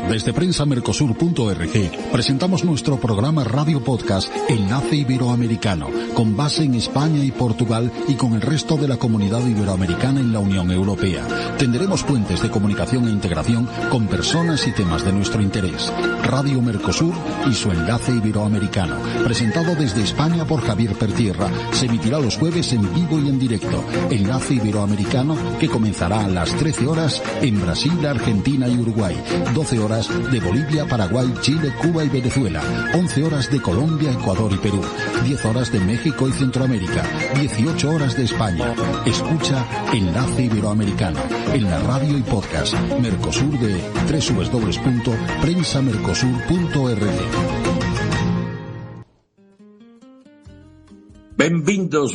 Desde prensamercosur.org presentamos nuestro programa radio podcast Enlace Iberoamericano, con base en España y Portugal y con el resto de la comunidad iberoamericana en la Unión Europea. Tendremos puentes de comunicación e integración con personas y temas de nuestro interés. Radio Mercosur y su Enlace Iberoamericano, presentado desde España por Javier Pertierra, se emitirá los jueves en vivo y en directo. Enlace Iberoamericano, que comenzará a las 13 horas en Brasil, Argentina y Uruguay, 12 horas de Bolivia, Paraguay, Chile, Cuba y Venezuela, 11 horas de Colombia, Ecuador y Perú, 10 horas de México y Centroamérica, 18 horas de España. Escucha Enlace Iberoamericano en la radio y podcast Mercosur de www.prensamercosur.org.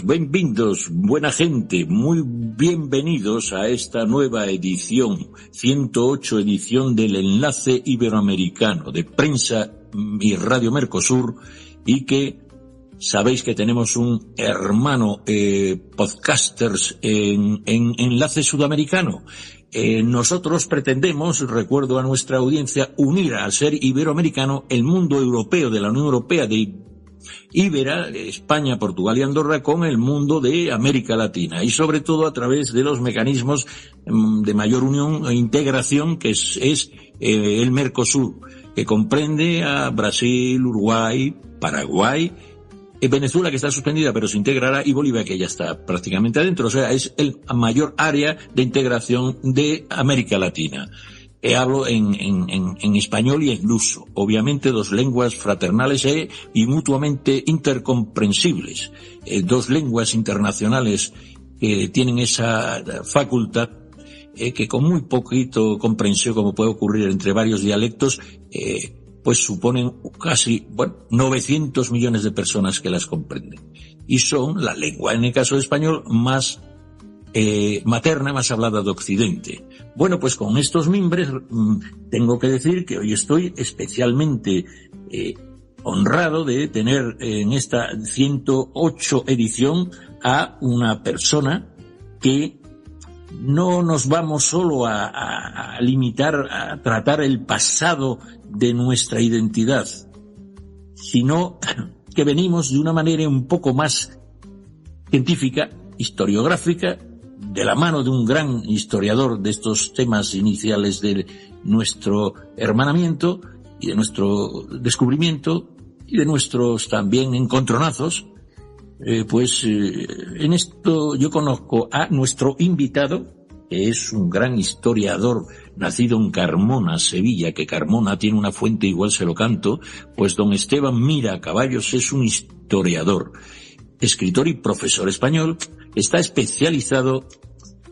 Benvindos, buena gente, muy bienvenidos a esta nueva edición, 108 edición del Enlace Iberoamericano de Prensa y Radio Mercosur, y que sabéis que tenemos un hermano podcasters en Enlace Sudamericano. Nosotros pretendemos, recuerdo a nuestra audiencia, unir al ser iberoamericano el mundo europeo de la Unión Europea de Ibera, España, Portugal y Andorra, con el mundo de América Latina, y sobre todo a través de los mecanismos de mayor unión e integración que es el Mercosur, que comprende a Brasil, Uruguay, Paraguay, Venezuela, que está suspendida pero se integrará, y Bolivia, que ya está prácticamente adentro. O sea, es el mayor área de integración de América Latina. Hablo en español y en luso, obviamente dos lenguas fraternales y mutuamente intercomprensibles, dos lenguas internacionales que tienen esa facultad que con muy poquito comprensión, como puede ocurrir entre varios dialectos, pues suponen casi, 900 millones de personas que las comprenden. Y son la lengua, en el caso de español, más materna, más hablada de Occidente. Bueno, pues con estos mimbres tengo que decir que hoy estoy especialmente honrado de tener en esta 108 edición a una persona que no nos vamos solo a limitar a tratar el pasado de nuestra identidad, sino que venimos de una manera un poco más científica, historiográfica, de la mano de un gran historiador de estos temas iniciales de nuestro hermanamiento y de nuestro descubrimiento y de nuestros también encontronazos. En esto yo conozco a nuestro invitado, que es un gran historiador nacido en Carmona, Sevilla, que Carmona tiene una fuente, igual se lo canto, pues don Esteban Mira Caballos es un historiador, escritor y profesor español. Está especializado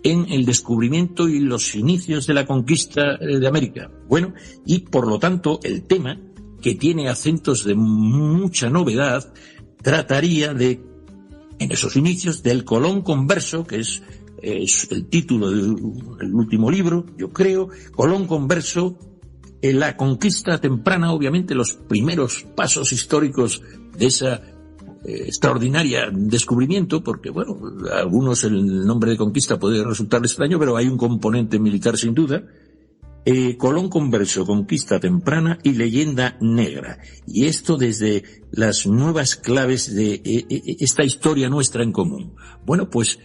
en el descubrimiento y los inicios de la conquista de América. Bueno, y por lo tanto el tema, que tiene acentos de mucha novedad, trataría de, en esos inicios, del Colón converso, que es el título del último libro, yo creo, Colón converso, en la conquista temprana, obviamente los primeros pasos históricos de esa extraordinaria descubrimiento, porque a algunos el nombre de conquista puede resultar extraño, pero hay un componente militar sin duda. Colón converso, conquista temprana y leyenda negra. Y esto desde las nuevas claves de esta historia nuestra en común. Bueno, pues,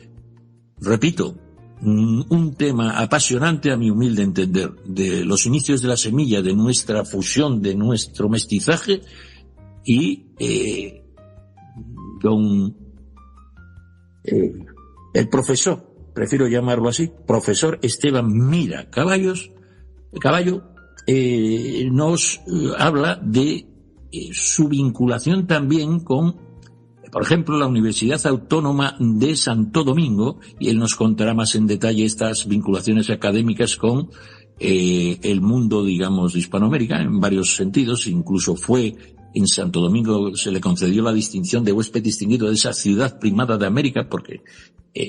repito, un tema apasionante a mi humilde entender, de los inicios de la semilla de nuestra fusión, de nuestro mestizaje, y el profesor, prefiero llamarlo así, profesor Esteban Mira Caballo, nos habla de su vinculación también con, por ejemplo, la Universidad Autónoma de Santo Domingo, y él nos contará más en detalle estas vinculaciones académicas con el mundo, digamos, de Hispanoamérica, en varios sentidos. Incluso fue en Santo Domingo, se le concedió la distinción de huésped distinguido de esa ciudad primada de América, porque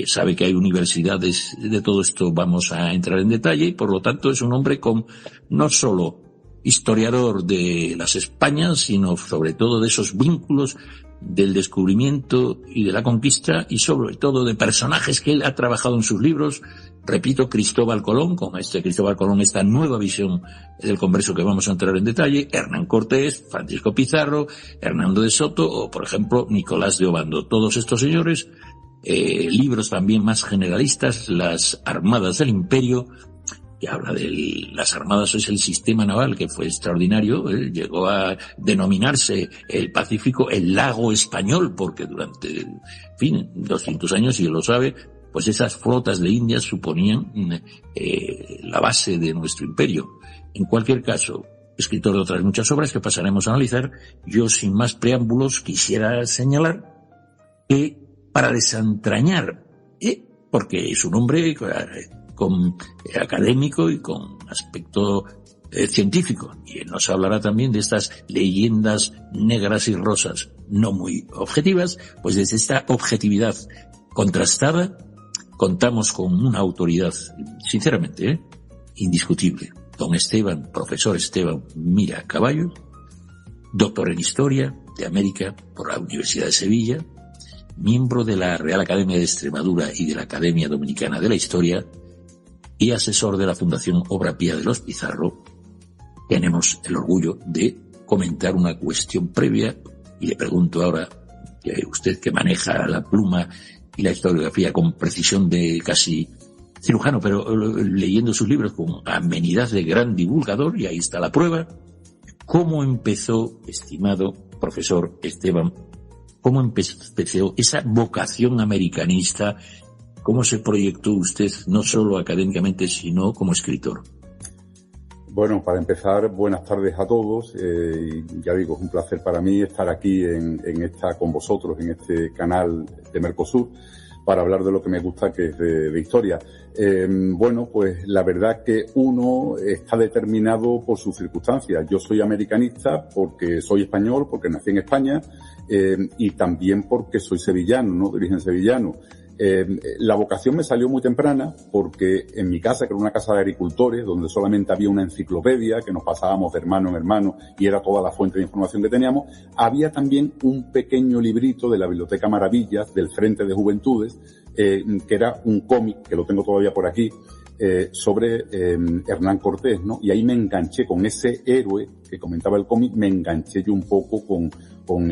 sabe que hay universidades de todo esto, vamos a entrar en detalle, y por lo tanto es un hombre con no solo historiador de las Españas, sino sobre todo de esos vínculos del descubrimiento y de la conquista, y sobre todo de personajes que él ha trabajado en sus libros. Repito, Cristóbal Colón, con Cristóbal Colón, esta nueva visión del converso que vamos a entrar en detalle, Hernán Cortés, Francisco Pizarro, Hernando de Soto o, por ejemplo, Nicolás de Obando. Todos estos señores, libros también más generalistas, Las Armadas del Imperio, que habla de las armadas, es el sistema naval que fue extraordinario, llegó a denominarse el Pacífico el lago español, porque durante, 200 años, y él lo sabe, pues esas flotas de Indias suponían la base de nuestro imperio. En cualquier caso, escritor de otras muchas obras que pasaremos a analizar, yo sin más preámbulos quisiera señalar que para desentrañar, porque es un hombre académico y con aspecto científico, y él nos hablará también de estas leyendas negras y rosas no muy objetivas, pues desde esta objetividad contrastada contamos con una autoridad, sinceramente, indiscutible. Don Esteban, profesor Esteban Mira Caballo, doctor en Historia de América por la Universidad de Sevilla, miembro de la Real Academia de Extremadura y de la Academia Dominicana de la Historia, y asesor de la Fundación Obra Pía de los Pizarro. Tenemos el orgullo de comentar una cuestión previa, y le pregunto ahora, que usted que maneja la pluma y la historiografía con precisión de casi cirujano, pero leyendo sus libros con amenidad de gran divulgador, y ahí está la prueba. ¿Cómo empezó, estimado profesor Esteban, cómo empezó esa vocación americanista? ¿Cómo se proyectó usted, no solo académicamente, sino como escritor? Bueno, para empezar, buenas tardes a todos. Ya digo, es un placer para mí estar aquí con vosotros en este canal de Mercosur para hablar de lo que me gusta, que es de historia. Bueno, pues la verdad que uno está determinado por sus circunstancias. Yo soy americanista porque soy español, porque nací en España, y también porque soy sevillano, ¿no? De origen sevillano. La vocación me salió muy temprana porque en mi casa, que era una casa de agricultores, donde solamente había una enciclopedia que nos pasábamos de hermano en hermano y era toda la fuente de información que teníamos, había también un pequeño librito de la Biblioteca Maravillas del Frente de Juventudes, que era un cómic, que lo tengo todavía por aquí, sobre Hernán Cortés, ¿no? Y ahí me enganché con ese héroe que comentaba el cómic, me enganché yo un poco con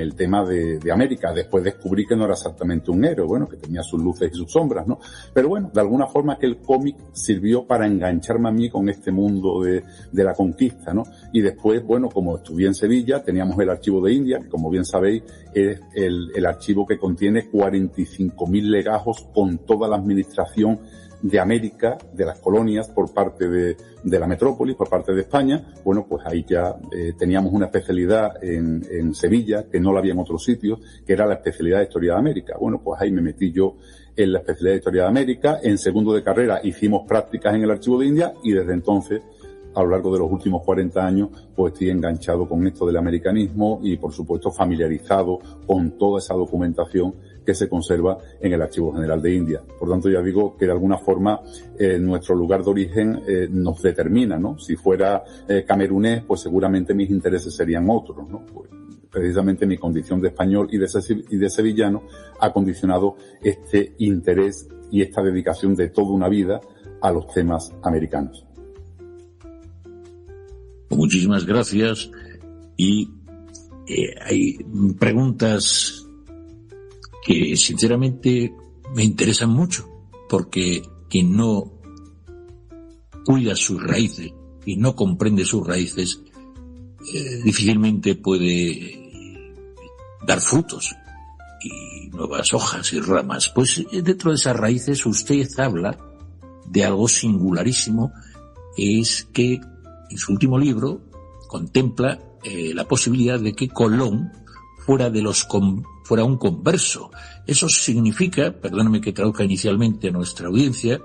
el tema de América. Después descubrí que no era exactamente un héroe, bueno, que tenía sus luces y sus sombras, ¿no? Pero bueno, de alguna forma aquel cómic sirvió para engancharme a mí con este mundo de la conquista, ¿no? Y después, bueno, como estudié en Sevilla, teníamos el archivo de India, que como bien sabéis, es el archivo que contiene 45.000 legajos con toda la administración de América, de las colonias, por parte de la metrópolis, por parte de España. Bueno, pues ahí ya teníamos una especialidad en Sevilla, que no la había en otros sitios, que era la especialidad de Historia de América. Bueno, pues ahí me metí yo en la especialidad de Historia de América. En segundo de carrera hicimos prácticas en el Archivo de India, y desde entonces, a lo largo de los últimos 40 años, pues estoy enganchado con esto del americanismo y, por supuesto, familiarizado con toda esa documentación que se conserva en el Archivo General de India. Por tanto, ya digo que de alguna forma nuestro lugar de origen nos determina, ¿no? Si fuera camerunés, pues seguramente mis intereses serían otros, ¿no? Pues precisamente mi condición de español y de sevillano ha condicionado este interés y esta dedicación de toda una vida a los temas americanos. Muchísimas gracias. Y hay preguntas que sinceramente me interesan mucho, porque quien no cuida sus raíces y no comprende sus raíces difícilmente puede dar frutos y nuevas hojas y ramas. Pues dentro de esas raíces usted habla de algo singularísimo, es que en su último libro contempla la posibilidad de que Colón fuera un converso. Eso significa, perdóname que traduzca inicialmente a nuestra audiencia,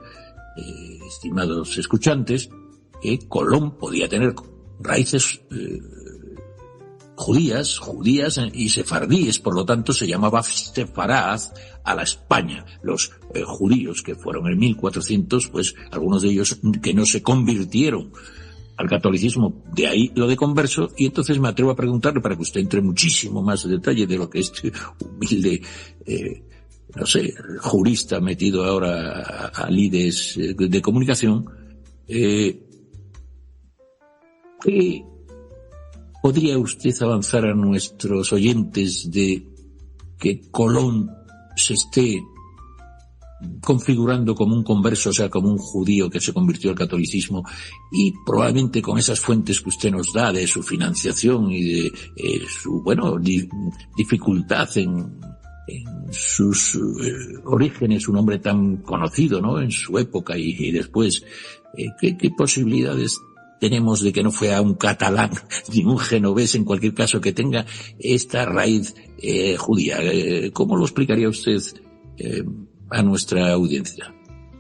estimados escuchantes, que Colón podía tener raíces judías y sefardíes, por lo tanto se llamaba sefaraz a la España. Los judíos que fueron en 1400, pues algunos de ellos que no se convirtieron al catolicismo, de ahí lo de converso, y entonces me atrevo a preguntarle, para que usted entre muchísimo más en detalle de lo que este humilde, jurista metido ahora a lides de comunicación, ¿qué podría usted avanzar a nuestros oyentes de que Colón se esté configurando como un converso, o sea, como un judío que se convirtió al catolicismo, y probablemente con esas fuentes que usted nos da de su financiación y de su, dificultad en sus orígenes, un hombre tan conocido, ¿no?, en su época y después, ¿qué posibilidades tenemos de que no fuera un catalán ni un genovés, en cualquier caso, que tenga esta raíz judía? ¿Cómo lo explicaría usted a nuestra audiencia?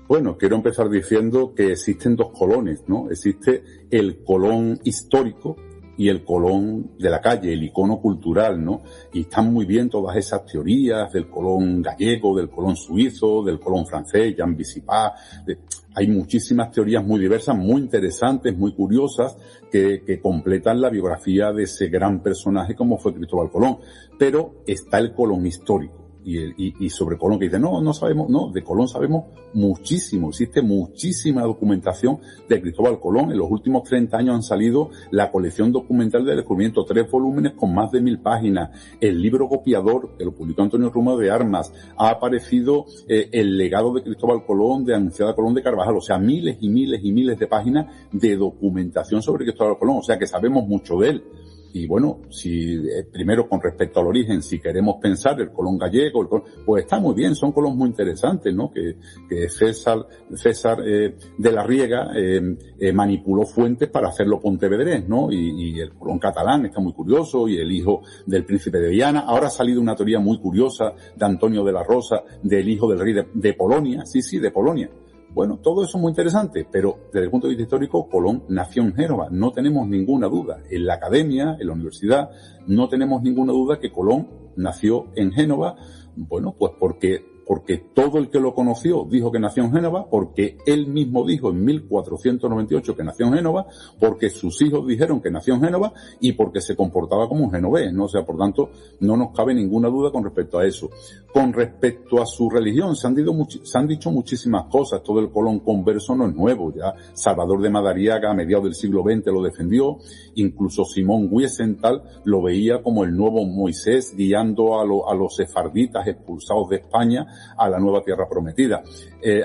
Bueno, quiero empezar diciendo que existen dos Colones, ¿no? Existe el Colón histórico y el Colón de la calle, el icono cultural, ¿no? Y están muy bien todas esas teorías del Colón gallego, del Colón suizo, del Colón francés, Jean Bicipá. Hay muchísimas teorías muy diversas, muy interesantes, muy curiosas, que completan la biografía de ese gran personaje como fue Cristóbal Colón. Pero está el Colón histórico. Y sobre Colón, que dice, no sabemos, de Colón sabemos muchísimo, existe muchísima documentación de Cristóbal Colón. En los últimos 30 años han salido la colección documental del descubrimiento, 3 volúmenes con más de 1000 páginas, el libro copiador, que lo publicó Antonio Ruma de Armas, ha aparecido el legado de Cristóbal Colón, de Anunciada Colón de Carvajal, o sea, miles y miles y miles de páginas de documentación sobre Cristóbal Colón, o sea que sabemos mucho de él. Y bueno, si primero con respecto al origen, si queremos pensar el Colón gallego, pues está muy bien, son Colón muy interesantes, ¿no? Que César de la Riega manipuló fuentes para hacerlo pontevedrés, ¿no? Y el Colón catalán está muy curioso, y el hijo del príncipe de Viana. Ahora ha salido una teoría muy curiosa de Antonio de la Rosa, del hijo del rey de Polonia, sí, de Polonia. Bueno, todo eso es muy interesante, pero desde el punto de vista histórico, Colón nació en Génova, no tenemos ninguna duda. En la academia, en la universidad, no tenemos ninguna duda que Colón nació en Génova, bueno, pues porque todo el que lo conoció dijo que nació en Génova, porque él mismo dijo en 1498 que nació en Génova, porque sus hijos dijeron que nació en Génova y porque se comportaba como un genovés, ¿no? O sea, por tanto, no nos cabe ninguna duda con respecto a eso. Con respecto a su religión, se han dicho muchísimas cosas. Todo el Colón converso no es nuevo, ya Salvador de Madariaga a mediados del siglo XX lo defendió, incluso Simón Wiesenthal lo veía como el nuevo Moisés guiando a los sefarditas expulsados de España a la nueva tierra prometida.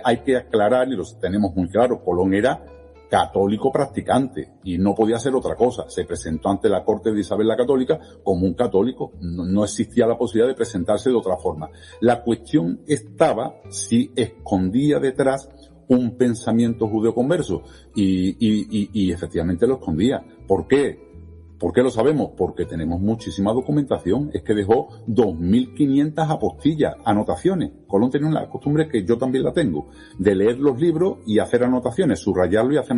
Hay que aclarar, y lo tenemos muy claro, Colón era católico practicante y no podía ser otra cosa. Se presentó ante la corte de Isabel la Católica como un católico. No existía la posibilidad de presentarse de otra forma. La cuestión estaba si escondía detrás un pensamiento judeoconverso y efectivamente lo escondía. ¿Por qué? ¿Por qué lo sabemos? Porque tenemos muchísima documentación. Es que dejó 2.500 apostillas, anotaciones. Colón tenía una costumbre que yo también la tengo, de leer los libros y hacer anotaciones, subrayarlo y hacer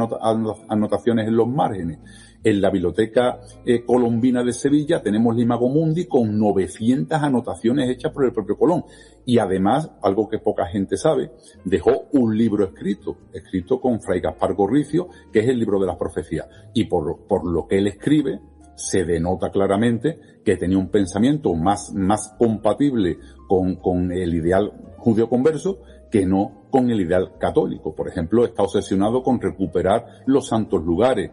anotaciones en los márgenes. En la Biblioteca Colombina de Sevilla tenemos l'Imago Mundi con 900 anotaciones hechas por el propio Colón. Y además, algo que poca gente sabe, dejó un libro escrito con Fray Gaspar Gorricio, que es el libro de las profecías. Y por lo que él escribe, se denota claramente que tenía un pensamiento más compatible con el ideal judío converso que no con el ideal católico. Por ejemplo, está obsesionado con recuperar los santos lugares,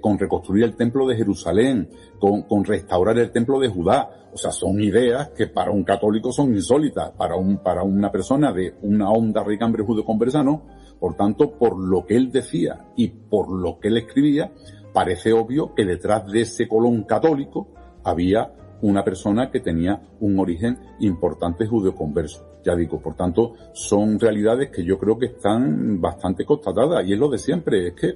con reconstruir el templo de Jerusalén, con restaurar el templo de Judá. O sea, son ideas que para un católico son insólitas, para una persona de una honda ricambre judeo-conversa no. Por tanto, por lo que él decía y por lo que él escribía, parece obvio que detrás de ese Colón católico había una persona que tenía un origen importante judeo-converso. Ya digo, por tanto, son realidades que yo creo que están bastante constatadas, y es lo de siempre, es que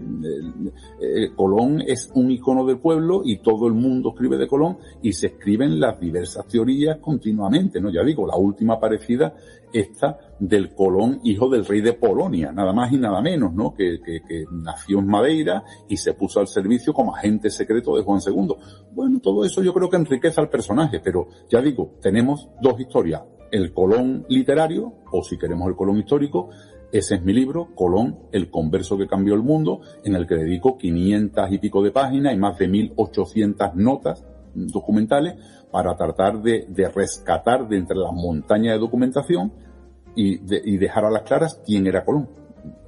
Colón es un icono del pueblo y todo el mundo escribe de Colón y se escriben las diversas teorías continuamente, ¿no? Ya digo, la última parecida, esta del Colón, hijo del rey de Polonia, nada más y nada menos, ¿no? Que nació en Madeira y se puso al servicio como agente secreto de Juan II. Bueno, todo eso yo creo que enriquece al personaje, pero ya digo, tenemos dos historias. El Colón literario, o si queremos el Colón histórico, Ese es mi libro, Colón, el converso que cambió el mundo, en el que dedico 500 y pico de páginas y más de 1.800 notas documentales para tratar de rescatar de entre las montañas de documentación y dejar a las claras quién era Colón.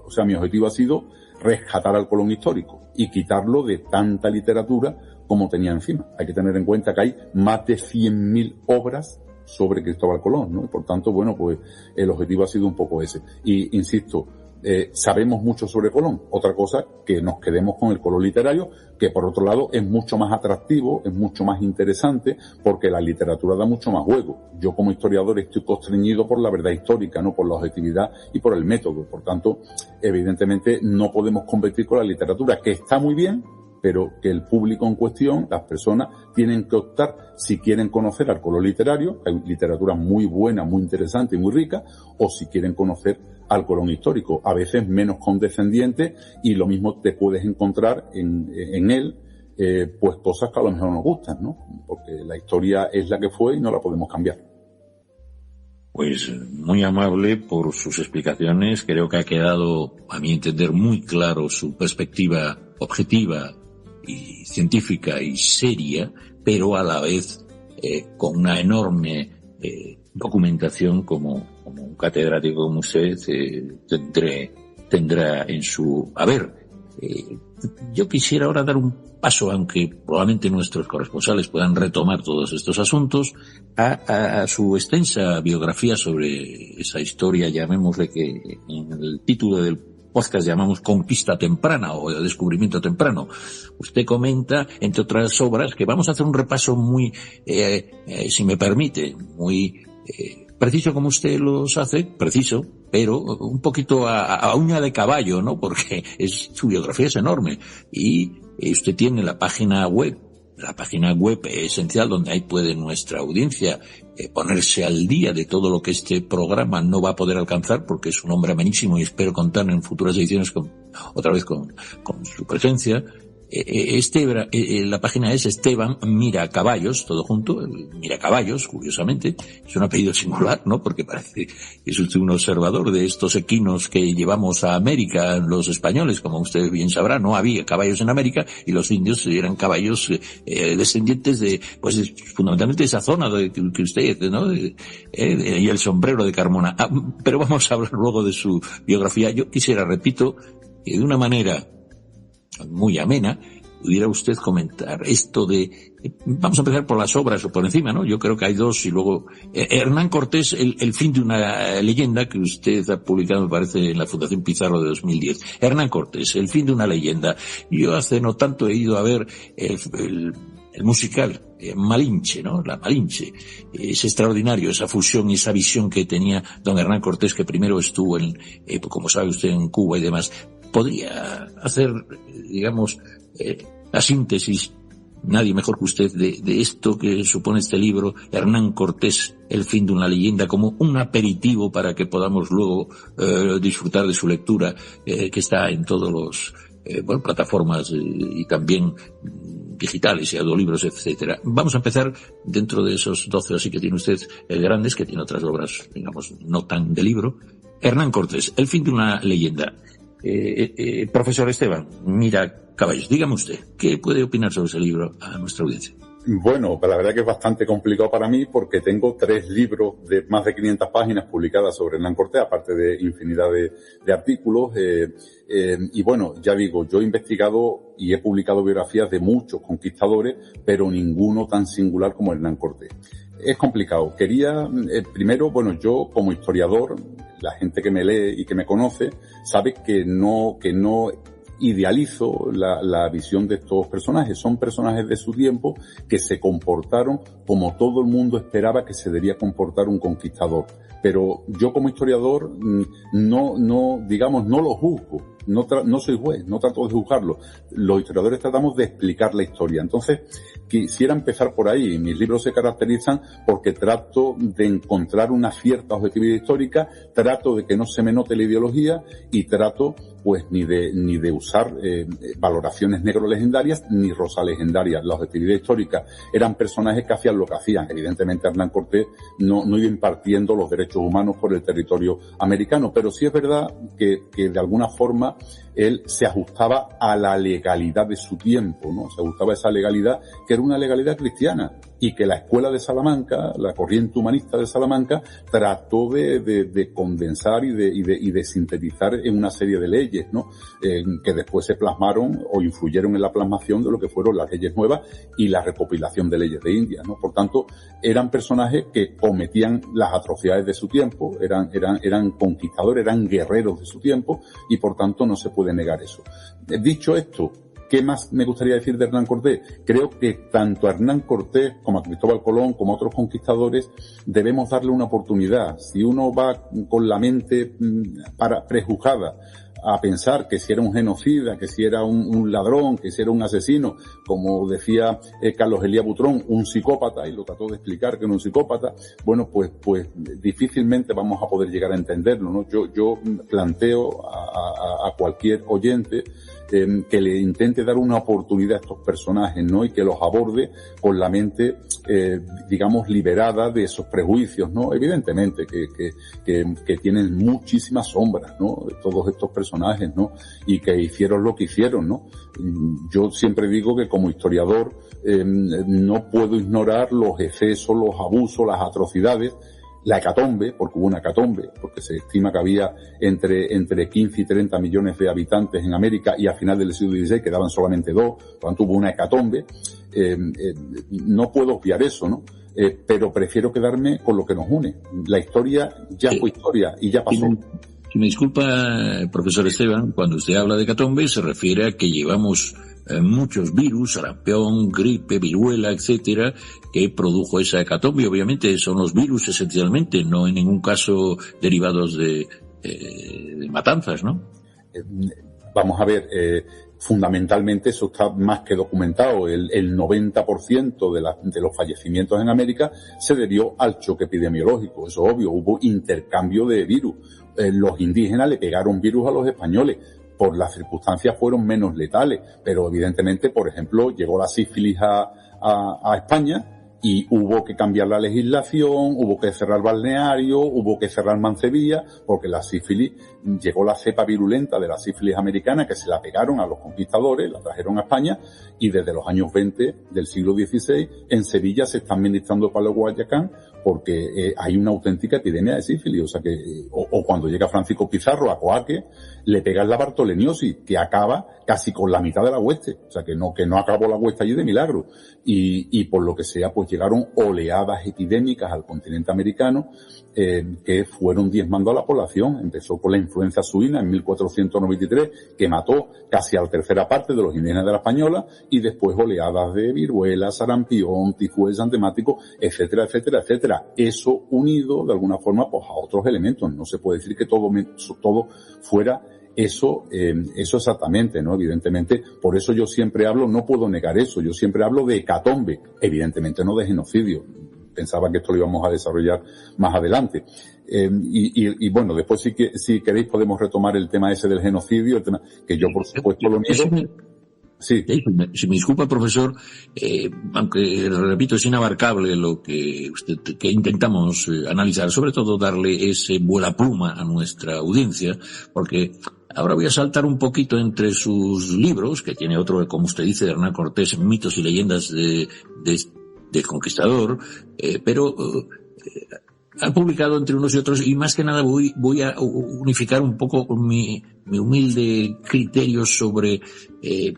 O sea, mi objetivo ha sido rescatar al Colón histórico y quitarlo de tanta literatura como tenía encima. Hay que tener en cuenta que hay más de 100.000 obras sobre Cristóbal Colón, ¿no? Y por tanto, bueno, pues el objetivo ha sido un poco ese. Y insisto, sabemos mucho sobre Colón. Otra cosa, que nos quedemos con el Colón literario, que por otro lado es mucho más atractivo, es mucho más interesante, porque la literatura da mucho más juego. Yo como historiador estoy constreñido por la verdad histórica, no por la objetividad y por el método. Por tanto, evidentemente no podemos competir con la literatura, que está muy bien, pero que el público en cuestión, las personas, tienen que optar si quieren conocer al Colón literario, hay literatura muy buena, muy interesante y muy rica, o si quieren conocer al Colón histórico, a veces menos condescendiente, y lo mismo te puedes encontrar en él, pues cosas que a lo mejor nos gustan, ¿no? Porque la historia es la que fue y no la podemos cambiar. Pues muy amable por sus explicaciones. Creo que ha quedado, a mi entender, muy claro su perspectiva objetiva y científica y seria, pero a la vez con una enorme documentación como un catedrático como usted tendrá en su haber. Yo quisiera ahora dar un paso, aunque probablemente nuestros corresponsales puedan retomar todos estos asuntos, a su extensa biografía sobre esa historia, llamémosle, que en el título del podcast llamamos Conquista Temprana o Descubrimiento Temprano. Usted comenta, entre otras obras, que vamos a hacer un repaso muy, si me permite, muy preciso como usted los hace, preciso, pero un poquito a uña de caballo, ¿no? Porque su biografía es enorme. Y usted tiene la página web esencial, donde ahí puede nuestra audiencia ponerse al día de todo lo que este programa no va a poder alcanzar, porque es un hombre amenísimo y espero contar en futuras ediciones otra vez con su presencia. La página es Esteban Miracaballos, todo junto, Miracaballos, curiosamente, es un apellido singular, ¿no? Porque parece que es usted un observador de estos equinos que llevamos a América los españoles, como usted bien sabrá, no había caballos en América y los indios eran caballos descendientes de, pues fundamentalmente de esa zona que usted, ¿no? Y el sombrero de Carmona. Pero vamos a hablar luego de su biografía. Yo quisiera, repito, que de una manera muy amena, pudiera usted comentar esto de, vamos a empezar por las obras o por encima, ¿no? Yo creo que hay dos, y luego Hernán Cortés, el fin de una leyenda, que usted ha publicado, me parece, en la Fundación Pizarro de 2010. Hernán Cortés, el fin de una leyenda. Yo hace no tanto he ido a ver el musical Malinche, ¿no? La Malinche. Es extraordinario esa fusión y esa visión que tenía don Hernán Cortés, que primero estuvo como sabe usted, en Cuba y demás. Podría hacer, digamos, la síntesis, nadie mejor que usted, de esto que supone este libro, Hernán Cortés, el fin de una leyenda, como un aperitivo para que podamos luego disfrutar de su lectura, que está en todos los plataformas y también digitales y audiolibros, etcétera. Vamos a empezar dentro de esos 12 así que tiene usted, grandes, que tiene otras obras, digamos, no tan de libro. Hernán Cortés, el fin de una leyenda. Profesor Esteban Miracaballos, dígame usted, ¿qué puede opinar sobre ese libro a nuestra audiencia? Bueno, la verdad que es bastante complicado para mí, porque tengo 3 libros de más de 500 páginas publicadas sobre Hernán Cortés, aparte de infinidad de artículos. Y bueno, ya digo, yo he investigado y he publicado biografías de muchos conquistadores, pero ninguno tan singular como Hernán Cortés. Es complicado. Quería, primero, bueno, yo como historiador, la gente que me lee y que me conoce sabe que no idealizo la visión de estos personajes. Son personajes de su tiempo que se comportaron como todo el mundo esperaba que se debía comportar un conquistador. Pero yo como historiador no lo juzgo. no soy juez, no trato de juzgarlo. Los historiadores tratamos de explicar la historia. Entonces, quisiera empezar por ahí. Mis libros se caracterizan porque trato de encontrar una cierta objetividad histórica, trato de que no se me note la ideología y trato, pues, ni de usar valoraciones negro-legendarias ni rosa-legendarias. La objetividad histórica eran personajes que hacían lo que hacían. Evidentemente, Hernán Cortés no iba impartiendo los derechos humanos por el territorio americano, pero sí es verdad que de alguna forma él se ajustaba a la legalidad de su tiempo, ¿no? Se ajustaba a esa legalidad que era una legalidad cristiana y que la escuela de Salamanca, la corriente humanista de Salamanca, trató de condensar y de sintetizar en una serie de leyes, ¿no? Que después se plasmaron o influyeron en la plasmación de lo que fueron las leyes nuevas y la recopilación de leyes de India, ¿no? Por tanto, eran personajes que cometían las atrocidades de su tiempo, eran conquistadores, eran guerreros de su tiempo y por tanto no se puede negar eso. Dicho esto, ¿qué más me gustaría decir de Hernán Cortés? Creo que tanto a Hernán Cortés como a Cristóbal Colón como a otros conquistadores debemos darle una oportunidad. Si uno va con la mente prejuzgada a pensar que si era un genocida, que si era un ladrón, que si era un asesino, como decía Carlos Elías Butrón, un psicópata, y lo trató de explicar que era un psicópata, bueno, pues difícilmente vamos a poder llegar a entenderlo, ¿no? Yo planteo a cualquier oyente que le intente dar una oportunidad a estos personajes, ¿no? Y que los aborde con la mente, digamos, liberada de esos prejuicios, ¿no? Evidentemente que tienen muchísimas sombras, ¿no? Todos estos personajes, ¿no? Y que hicieron lo que hicieron, ¿no? Yo siempre digo que como historiador no puedo ignorar los excesos, los abusos, las atrocidades, la hecatombe, porque hubo una hecatombe, porque se estima que había entre 15 y 30 millones de habitantes en América y al final del siglo XVI quedaban solamente 2, por lo tanto hubo una hecatombe. No puedo obviar eso, ¿no? Pero prefiero quedarme con lo que nos une. La historia ya fue historia y ya pasó. Si me disculpa, profesor Esteban, cuando usted habla de hecatombe se refiere a que llevamos muchos virus, sarampión, gripe, viruela, etcétera, que produjo esa hecatombe. Obviamente son los virus esencialmente, no en ningún caso derivados de matanzas, ¿no? Vamos a ver, fundamentalmente eso está más que documentado. El 90% de los fallecimientos en América se debió al choque epidemiológico. Eso es obvio, hubo intercambio de virus. Los indígenas le pegaron virus a los españoles. Por las circunstancias fueron menos letales, pero evidentemente, por ejemplo, llegó la sífilis a España y hubo que cambiar la legislación, hubo que cerrar balneario, hubo que cerrar Mancebía, porque la sífilis, llegó la cepa virulenta de la sífilis americana que se la pegaron a los conquistadores, la trajeron a España y desde los años 20 del siglo XVI en Sevilla se está administrando Palo Guayacán porque hay una auténtica epidemia de sífilis, o sea que, o cuando llega Francisco Pizarro a Coaque, le pegan la bartoleniosis, que acaba casi con la mitad de la hueste, o sea que no acabó la hueste allí de milagro, y por lo que sea, pues llegaron oleadas epidémicas al continente americano, que fueron diezmando a la población. Empezó con la influenza suina en 1493, que mató casi a la tercera parte de los indígenas de la Española, y después oleadas de viruela, sarampión, tifus antemático, etcétera, etcétera, etcétera. Eso unido, de alguna forma, pues a otros elementos. No se puede decir que todo fuera eso exactamente, ¿no? Evidentemente, por eso yo siempre hablo, no puedo negar eso, yo siempre hablo de hecatombe, evidentemente no de genocidio. Pensaba que esto lo íbamos a desarrollar más adelante. Y bueno, después si queréis podemos retomar el tema ese del genocidio, el tema que yo por supuesto lo niego. Sí. Si me disculpa, profesor, aunque, repito, es inabarcable lo que intentamos analizar, sobre todo darle ese vuelapluma a nuestra audiencia, porque ahora voy a saltar un poquito entre sus libros, que tiene otro, como usted dice, de Hernán Cortés, mitos y leyendas del conquistador, pero han publicado entre unos y otros, y más que nada voy a unificar un poco mi humilde criterio sobre,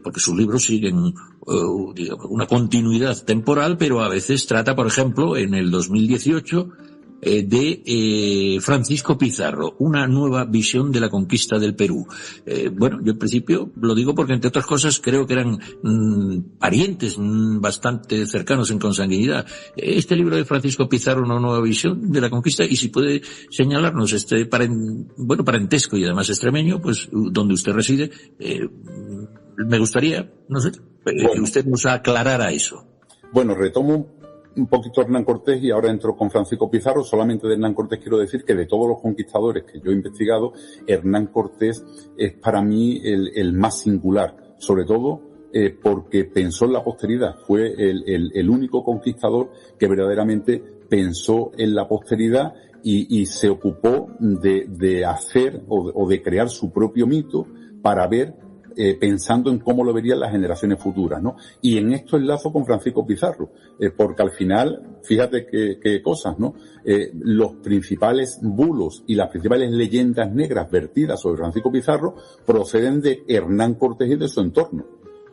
porque sus libros siguen digamos, una continuidad temporal, pero a veces trata, por ejemplo, en el 2018, de Francisco Pizarro, una nueva visión de la conquista del Perú. Bueno, yo en principio lo digo porque, entre otras cosas, creo que eran parientes bastante cercanos en consanguinidad. Este libro de Francisco Pizarro, una nueva visión de la conquista, y si puede señalarnos este parentesco y además extremeño, pues donde usted reside, me gustaría, no sé, que usted nos aclarara eso. Bueno, retomo un poquito Hernán Cortés y ahora entro con Francisco Pizarro. Solamente de Hernán Cortés quiero decir que de todos los conquistadores que yo he investigado, Hernán Cortés es para mí el más singular, sobre todo porque pensó en la posteridad. Fue el único conquistador que verdaderamente pensó en la posteridad y se ocupó de hacer o de crear su propio mito para ver, pensando en cómo lo verían las generaciones futuras, ¿no? Y en esto enlazo con Francisco Pizarro, porque al final, fíjate qué cosas, ¿no? Los principales bulos y las principales leyendas negras vertidas sobre Francisco Pizarro proceden de Hernán Cortés y de su entorno.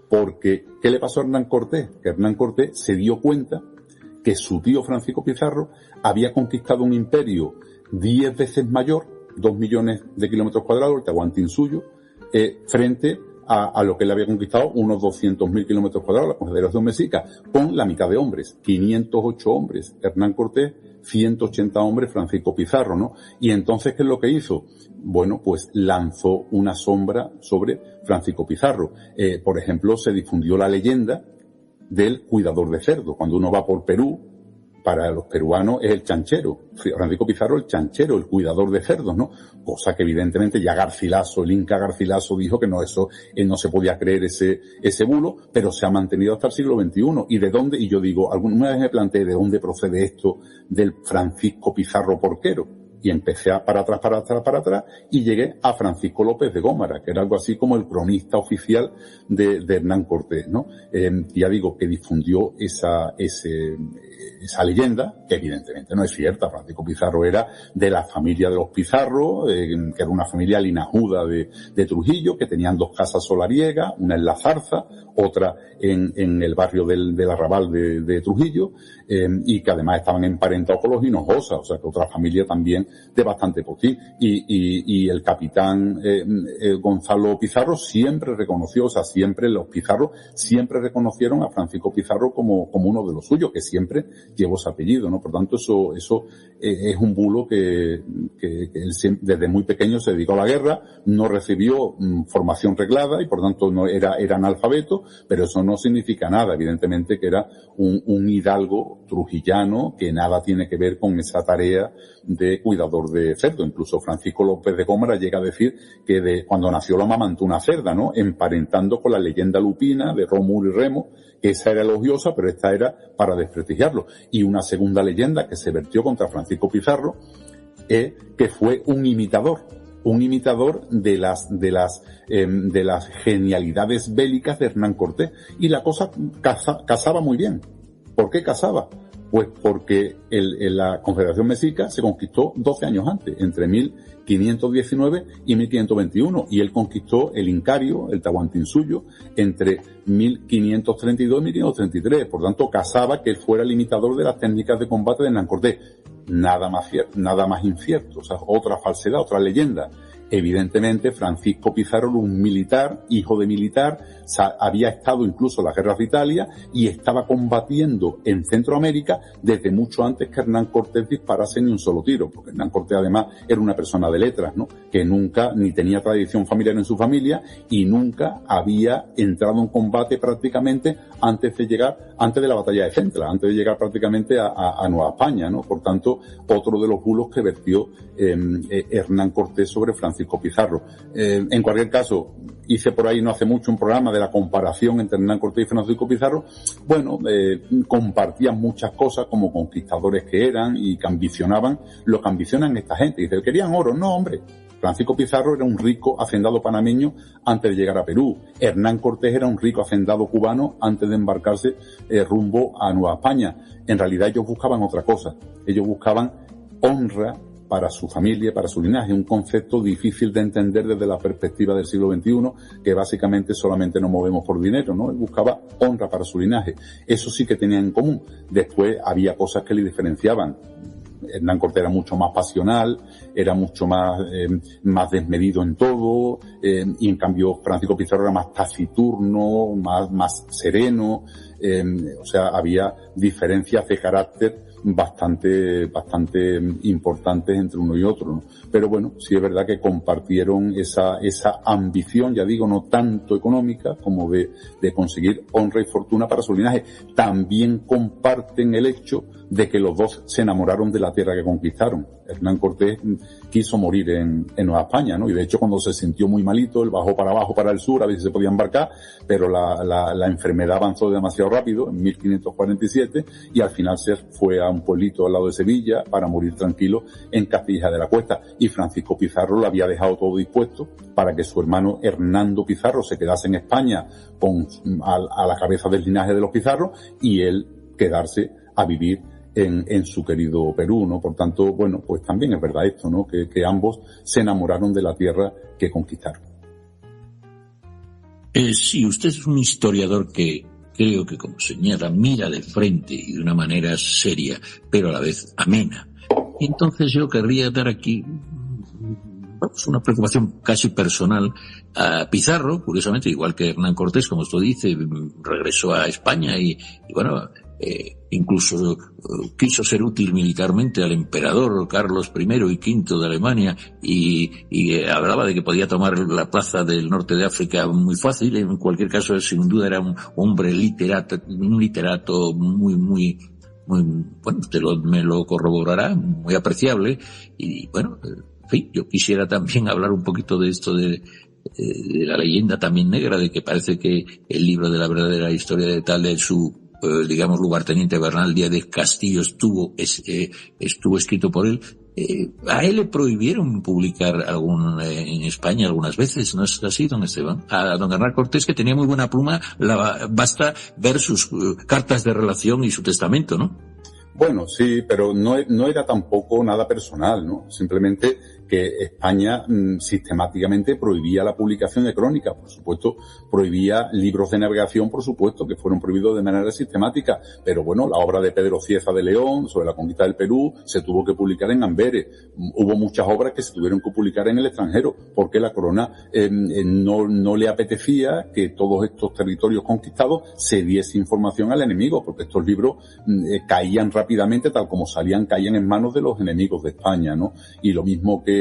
Porque, ¿qué le pasó a Hernán Cortés? Que Hernán Cortés se dio cuenta que su tío Francisco Pizarro había conquistado un imperio 10 veces mayor, 2 millones de kilómetros cuadrados, el Tahuantinsuyo, frente a lo que él había conquistado, unos 200.000 kilómetros cuadrados, la Confederación Mexica, con la mitad de hombres, 508 hombres, Hernán Cortés, 180 hombres, Francisco Pizarro, ¿no? Y entonces, ¿qué es lo que hizo? Bueno, pues lanzó una sombra sobre Francisco Pizarro. Por ejemplo, se difundió la leyenda del cuidador de cerdos. Cuando uno va por Perú, para los peruanos es el chanchero. Francisco Pizarro, el chanchero, el cuidador de cerdos, ¿no? Cosa que evidentemente ya Garcilaso, el Inca Garcilaso dijo que no, eso, no se podía creer ese bulo, pero se ha mantenido hasta el siglo XXI. ¿Y de dónde? Y yo digo, alguna vez me planteé de dónde procede esto del Francisco Pizarro porquero. Y empecé para atrás, y llegué a Francisco López de Gómara, que era algo así como el cronista oficial de Hernán Cortés, ¿no? Ya digo, que difundió esa leyenda, que evidentemente no es cierta. Francisco Pizarro era de la familia de los Pizarro, que era una familia linajuda de Trujillo, que tenían 2 casas solariegas, una en La Zarza, otra en el barrio del Arrabal de Trujillo, y que además estaban emparentados con los Hinojosa, o sea que otra familia también de bastante potín. Y el capitán Gonzalo Pizarro siempre reconoció, o sea, siempre los Pizarro siempre reconocieron a Francisco Pizarro como uno de los suyos, que siempre llevó ese apellido, ¿no? Por tanto, eso es un bulo que él desde muy pequeño se dedicó a la guerra, no recibió formación reglada y por tanto no era analfabeto, pero eso no significa nada, evidentemente que era un hidalgo trujillano que nada tiene que ver con esa tarea de cuidador de cerdo. Incluso Francisco López de Gómara llega a decir que cuando nació lo amamantó una cerda, ¿no? Emparentando con la leyenda lupina de Rómulo y Remo, que esa era elogiosa, pero esta era para desprestigiarlo. Y una segunda leyenda que se vertió contra Francisco Pizarro es que fue un imitador de las genialidades bélicas de Hernán Cortés. Y la cosa casaba muy bien. ¿Por qué casaba? Pues porque la Confederación Mexica se conquistó 12 años antes, entre 1519 y 1521, y él conquistó el Incario, el Tahuantinsuyo, entre 1532 y 1533. Por tanto, casaba que él fuera el imitador de las técnicas de combate de Hernán Cortés. Nada más incierto, o sea, otra falsedad, otra leyenda. Evidentemente, Francisco Pizarro era un militar, hijo de militar, había estado incluso en las guerras de Italia y estaba combatiendo en Centroamérica desde mucho antes que Hernán Cortés disparase ni un solo tiro, porque Hernán Cortés además era una persona de letras, ¿no? Que nunca ni tenía tradición familiar en su familia y nunca había entrado en combate prácticamente antes de la batalla de Centla, antes de llegar prácticamente a Nueva España, ¿no? Por tanto, otro de los bulos que vertió Hernán Cortés sobre Francisco Pizarro. En cualquier caso, hice por ahí no hace mucho un programa de la comparación entre Hernán Cortés y Francisco Pizarro. Bueno, compartían muchas cosas como conquistadores que eran y que ambicionaban lo que ambicionan esta gente. Dice, ¿querían oro? No, hombre. Francisco Pizarro era un rico hacendado panameño antes de llegar a Perú. Hernán Cortés era un rico hacendado cubano antes de embarcarse rumbo a Nueva España. En realidad ellos buscaban otra cosa. Ellos buscaban honra para su familia, para su linaje, un concepto difícil de entender desde la perspectiva del siglo XXI, que básicamente solamente nos movemos por dinero, ¿no? Él buscaba honra para su linaje. Eso sí que tenían en común. Después había cosas que le diferenciaban. Hernán Cortés era mucho más pasional, era mucho más desmedido en todo, y en cambio Francisco Pizarro era más taciturno, más sereno, o sea, había diferencias de carácter bastante importantes entre uno y otro, ¿no? Pero bueno, sí es verdad que compartieron esa ambición, ya digo, no tanto económica como de conseguir honra y fortuna para su linaje. También comparten el hecho de que los dos se enamoraron de la tierra que conquistaron. Hernán Cortés quiso morir en Nueva España, ¿no? Y de hecho cuando se sintió muy malito, él bajó para abajo, para el sur, a ver si se podía embarcar, pero la enfermedad avanzó demasiado rápido, en 1547, y al final se fue a un pueblito al lado de Sevilla para morir tranquilo en Castilla de la Cuesta. Y Francisco Pizarro lo había dejado todo dispuesto para que su hermano Hernando Pizarro se quedase en España a la cabeza del linaje de los Pizarros, y él quedarse a vivir en su querido Perú, ¿no? Por tanto, bueno, pues también es verdad esto, ¿no? Que ambos se enamoraron de la tierra que conquistaron. Sí, usted es un historiador que creo que, como señala, mira de frente y de una manera seria, pero a la vez amena. Y entonces yo querría dar aquí una preocupación casi personal a Pizarro, curiosamente, igual que Hernán Cortés, como usted dice, regresó a España y bueno, incluso quiso ser útil militarmente al emperador Carlos I y V de Alemania y hablaba de que podía tomar la plaza del norte de África muy fácil. En cualquier caso, sin duda era un hombre un literato muy bueno, usted me lo corroborará, muy apreciable. Y bueno, en fin, yo quisiera también hablar un poquito de esto de la leyenda también negra, de que parece que el libro de la verdadera historia de su digamos, lugarteniente Bernal Díaz del Castillo estuvo escrito por él. A él le prohibieron publicar en España algunas veces, ¿no es así, don Esteban? A don Hernán Cortés, que tenía muy buena pluma, basta ver sus cartas de relación y su testamento, ¿no? Bueno, sí, pero no era tampoco nada personal, ¿no? Simplemente que España sistemáticamente prohibía la publicación de crónicas, por supuesto, prohibía libros de navegación, por supuesto, que fueron prohibidos de manera sistemática, pero bueno, la obra de Pedro Cieza de León sobre la conquista del Perú se tuvo que publicar en Amberes. Hubo muchas obras que se tuvieron que publicar en el extranjero, porque la corona no le apetecía que todos estos territorios conquistados se diese información al enemigo, porque estos libros caían rápidamente, tal como salían, caían en manos de los enemigos de España, ¿no? Y lo mismo que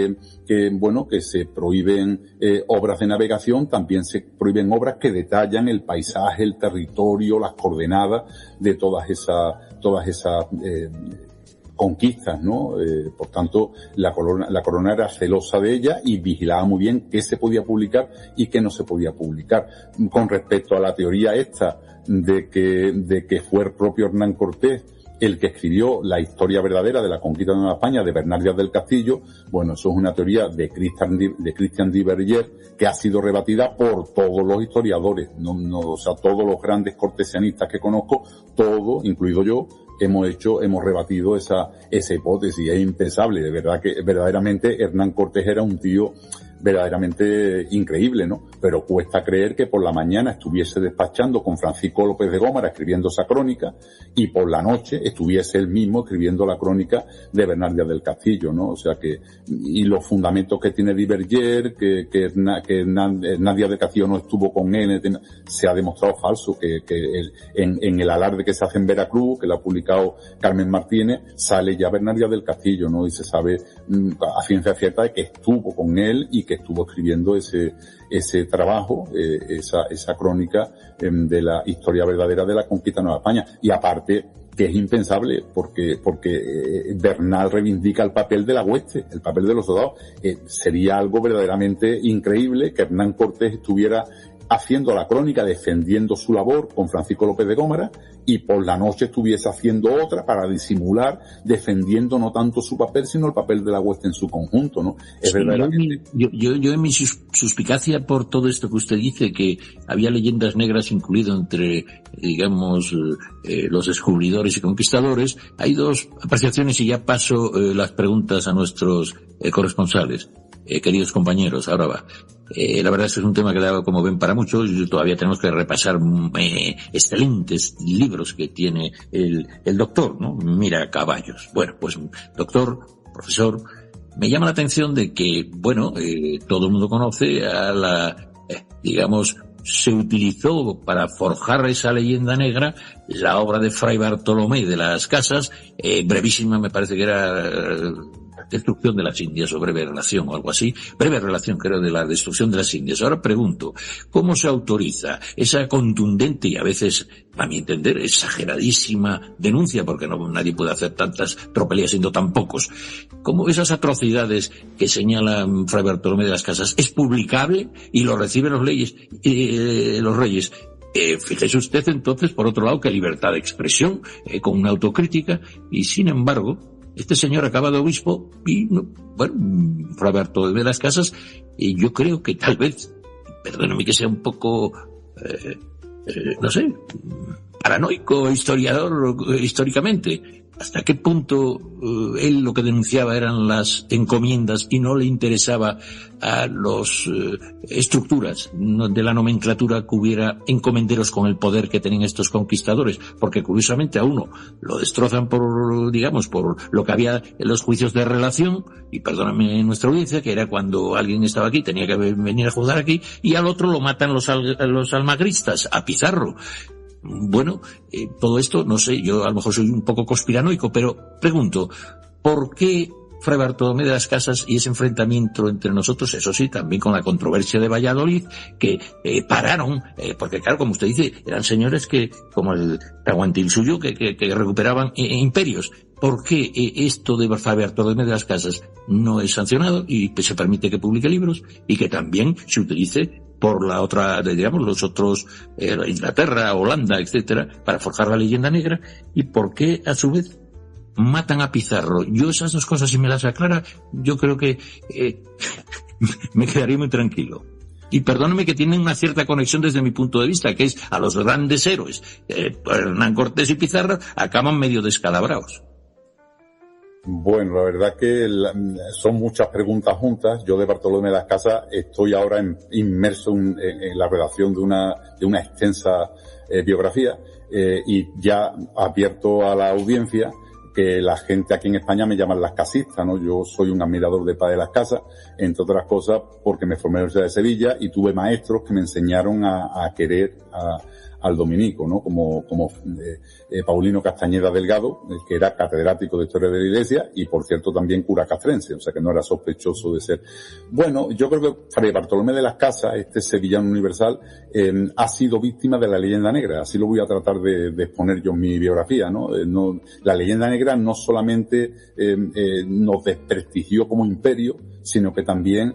se prohíben obras de navegación, también se prohíben obras que detallan el paisaje, el territorio, las coordenadas de todas esas conquistas, ¿no? Por tanto, la corona era celosa de ella y vigilaba muy bien qué se podía publicar y qué no se podía publicar. Con respecto a la teoría esta de que fue el propio Hernán Cortés el que escribió la historia verdadera de la conquista de Nueva España de Bernal Díaz del Castillo, bueno, eso es una teoría de Christian Diverger que ha sido rebatida por todos los historiadores, o sea, todos los grandes cortesianistas que conozco, todos, incluido yo, hemos rebatido esa hipótesis. Es impensable, de verdad que verdaderamente Hernán Cortés era un tío verdaderamente increíble, ¿no? Pero cuesta creer que por la mañana estuviese despachando con Francisco López de Gómara escribiendo esa crónica y por la noche estuviese él mismo escribiendo la crónica de Bernal Díaz del Castillo, ¿no? O sea que, y los fundamentos que tiene Diverger, que Hernán Díaz del Castillo no estuvo con él, se ha demostrado falso, que en el alarde que se hace en Veracruz, que lo ha publicado Carmen Martínez, sale ya Bernal Díaz del Castillo, ¿no? Y se sabe a ciencia cierta de que estuvo con él y que estuvo escribiendo ese trabajo, esa crónica de la historia verdadera de la conquista de Nueva España. Y aparte, que es impensable, porque Bernal reivindica el papel de la hueste, el papel de los soldados. Sería algo verdaderamente increíble que Hernán Cortés estuviera haciendo la crónica, defendiendo su labor con Francisco López de Gómara, y por la noche estuviese haciendo otra para disimular, defendiendo no tanto su papel, sino el papel de la hueste en su conjunto, ¿no? Es sí, verdaderamente... Yo en mi suspicacia por todo esto que usted dice, que había leyendas negras incluido entre, digamos, los descubridores y conquistadores, hay dos apreciaciones y ya paso las preguntas a nuestros corresponsales. Queridos compañeros, ahora va. La verdad es que es un tema que da, como ven, para mucho. Todavía tenemos que repasar excelentes libros que tiene el doctor, ¿no? Mira Caballos. Bueno, pues doctor, profesor, me llama la atención de que, bueno, todo el mundo conoce a la, digamos, se utilizó para forjar esa leyenda negra la obra de Fray Bartolomé de las Casas, brevísima, me parece que era destrucción de las Indias o breve relación o algo así, breve relación creo de la destrucción de las Indias. Ahora pregunto, ¿cómo se autoriza esa contundente y a veces, a mi entender, exageradísima denuncia, porque nadie puede hacer tantas tropelías siendo tan pocos? ¿Cómo esas atrocidades que señalan Fray Bartolomé de las Casas es publicable y lo reciben los reyes? Fíjese usted entonces, por otro lado, que libertad de expresión, con una autocrítica, y sin embargo, este señor acaba de obispo y, bueno, Fray Bartolomé de las Casas, y yo creo que tal vez, perdóneme que sea un poco, no sé, paranoico historiador históricamente, hasta qué punto él lo que denunciaba eran las encomiendas y no le interesaba a los estructuras de la nomenclatura que hubiera encomenderos con el poder que tenían estos conquistadores, porque curiosamente a uno lo destrozan por, digamos, por lo que había en los juicios de relación, y perdóname nuestra audiencia, que era cuando alguien estaba aquí, tenía que venir a juzgar aquí, y al otro lo matan los almagristas, a Pizarro. Bueno, todo esto, no sé, yo a lo mejor soy un poco conspiranoico, pero pregunto, ¿por qué Fray Bartolomé de las Casas y ese enfrentamiento entre nosotros, eso sí, también con la controversia de Valladolid, que pararon, porque claro, como usted dice, eran señores que, como el Tahuantín suyo, que recuperaban imperios? ¿Por qué esto de Fray Bartolomé de las Casas no es sancionado y se permite que publique libros y que también se utilice por la otra, digamos, los otros, Inglaterra, Holanda, etcétera, para forjar la leyenda negra? ¿Y por qué, a su vez, matan a Pizarro? Yo esas dos cosas, si me las aclara, yo creo que me quedaría muy tranquilo. Y perdóneme que tienen una cierta conexión desde mi punto de vista, que es a los grandes héroes, Hernán Cortés y Pizarro, acaban medio descalabrados. Bueno, la verdad que son muchas preguntas juntas. Yo de Bartolomé de las Casas estoy ahora inmerso en la redacción de una extensa biografía, y ya advierto a la audiencia que la gente aquí en España me llaman las casistas, ¿no? Yo soy un admirador de Paz de las Casas, entre otras cosas porque me formé en la Universidad de Sevilla y tuve maestros que me enseñaron a querer al dominico, ¿no? Como Paulino Castañeda Delgado, que era catedrático de Historia de la Iglesia y, por cierto, también cura castrense, o sea que no era sospechoso de ser. Bueno, yo creo que Fray Bartolomé de las Casas, este sevillano universal, ha sido víctima de la leyenda negra. Así lo voy a tratar de exponer yo en mi biografía, ¿no? La leyenda negra no solamente nos desprestigió como imperio, sino que también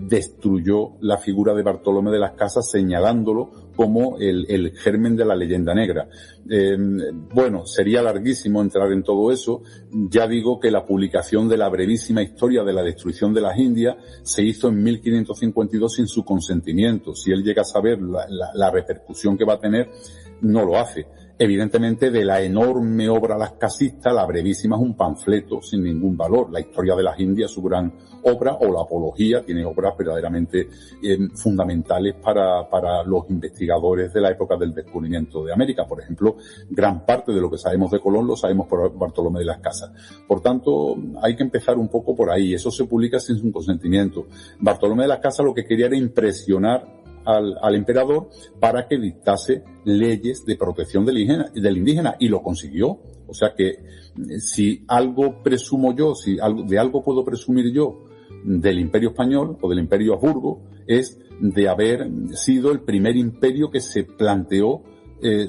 destruyó la figura de Bartolomé de las Casas, señalándolo como el germen de la leyenda negra. Bueno, sería larguísimo entrar en todo eso. Ya digo que la publicación de la brevísima historia de la destrucción de las Indias se hizo en 1552 sin su consentimiento. Si él llega a saber la repercusión que va a tener, no lo hace. Evidentemente, de la enorme obra Las Casistas, la brevísima es un panfleto sin ningún valor. La historia de las Indias, su gran obra, o la apología, tiene obras verdaderamente fundamentales para los investigadores de la época del descubrimiento de América. Por ejemplo, gran parte de lo que sabemos de Colón lo sabemos por Bartolomé de las Casas. Por tanto, hay que empezar un poco por ahí. Eso se publica sin su consentimiento. Bartolomé de las Casas lo que quería era impresionar al emperador para que dictase leyes de protección del indígena, y lo consiguió. O sea que si algo presumo yo, de algo puedo presumir yo del Imperio Español o del Imperio Habsburgo, es de haber sido el primer imperio que se planteó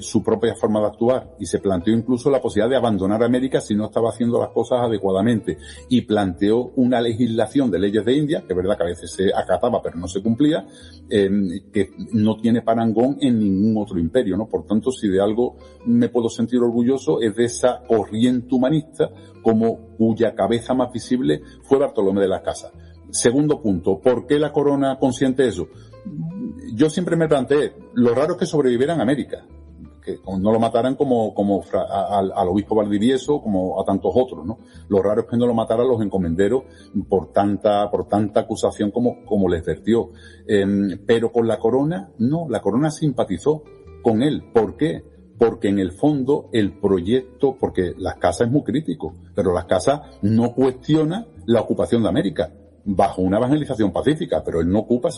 su propia forma de actuar, y se planteó incluso la posibilidad de abandonar América si no estaba haciendo las cosas adecuadamente, y planteó una legislación de leyes de India, que es verdad que a veces se acataba pero no se cumplía, que no tiene parangón en ningún otro imperio, ¿no? Por tanto, si de algo me puedo sentir orgulloso es de esa corriente humanista cuya cabeza más visible fue Bartolomé de las Casas. Segundo punto, ¿por qué la corona consiente eso? Yo siempre me planteé, lo raro es que sobreviviera en América, no lo mataran como al obispo Valdivieso, como a tantos otros, ¿no? Lo raro es que no lo mataran los encomenderos por tanta acusación como les vertió. Pero con la corona, no, la corona simpatizó con él. ¿Por qué? Porque en el fondo el proyecto, porque Las Casas es muy crítico, pero Las Casas no cuestiona la ocupación de América bajo una evangelización pacífica, pero él no ocupa,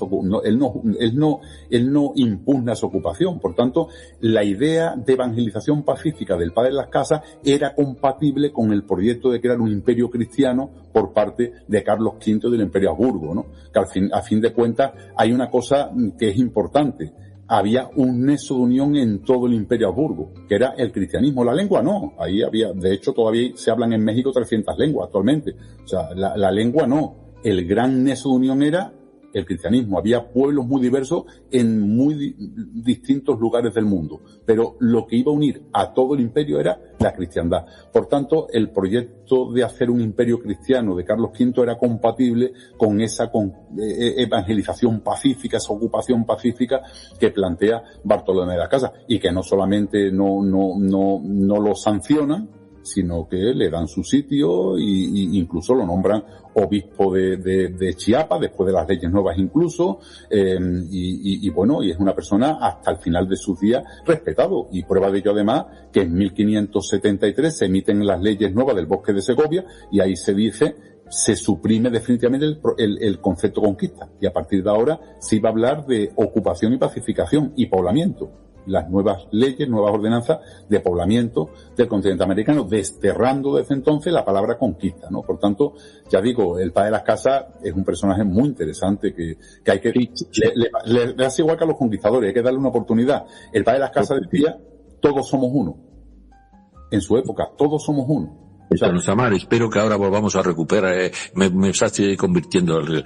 él no impugna su ocupación. Por tanto, la idea de evangelización pacífica del padre de Las Casas era compatible con el proyecto de crear un imperio cristiano por parte de Carlos V del Imperio Habsburgo, ¿no? Que a fin de cuentas hay una cosa que es importante. Había un nexo de unión en todo el Imperio Habsburgo, que era el cristianismo. La lengua no, ahí había, de hecho todavía se hablan en México 300 lenguas actualmente. O sea, la lengua no. El gran nexo de unión era el cristianismo. Había pueblos muy diversos en muy distintos lugares del mundo, pero lo que iba a unir a todo el imperio era la cristiandad. Por tanto, el proyecto de hacer un imperio cristiano de Carlos V era compatible con esa evangelización pacífica, esa ocupación pacífica que plantea Bartolomé de las Casas, y que no solamente no lo sancionan, sino que le dan su sitio y incluso lo nombran obispo de Chiapas, después de las leyes nuevas incluso, y bueno, y es una persona hasta el final de sus días respetado. Y prueba de ello además que en 1573 se emiten las leyes nuevas del Bosque de Segovia, y ahí se suprime definitivamente el concepto conquista, y a partir de ahora se iba a hablar de ocupación y pacificación y poblamiento. Las nuevas leyes, nuevas ordenanzas de poblamiento del continente americano, desterrando desde entonces la palabra conquista, ¿no? Por tanto, ya digo, el padre de Las Casas es un personaje muy interesante que hay que, le hace igual que a los conquistadores, hay que darle una oportunidad. El padre de Las Casas decía, todos somos uno. En su época, todos somos uno. Samar, espero que ahora volvamos a recuperar, me estoy convirtiendo al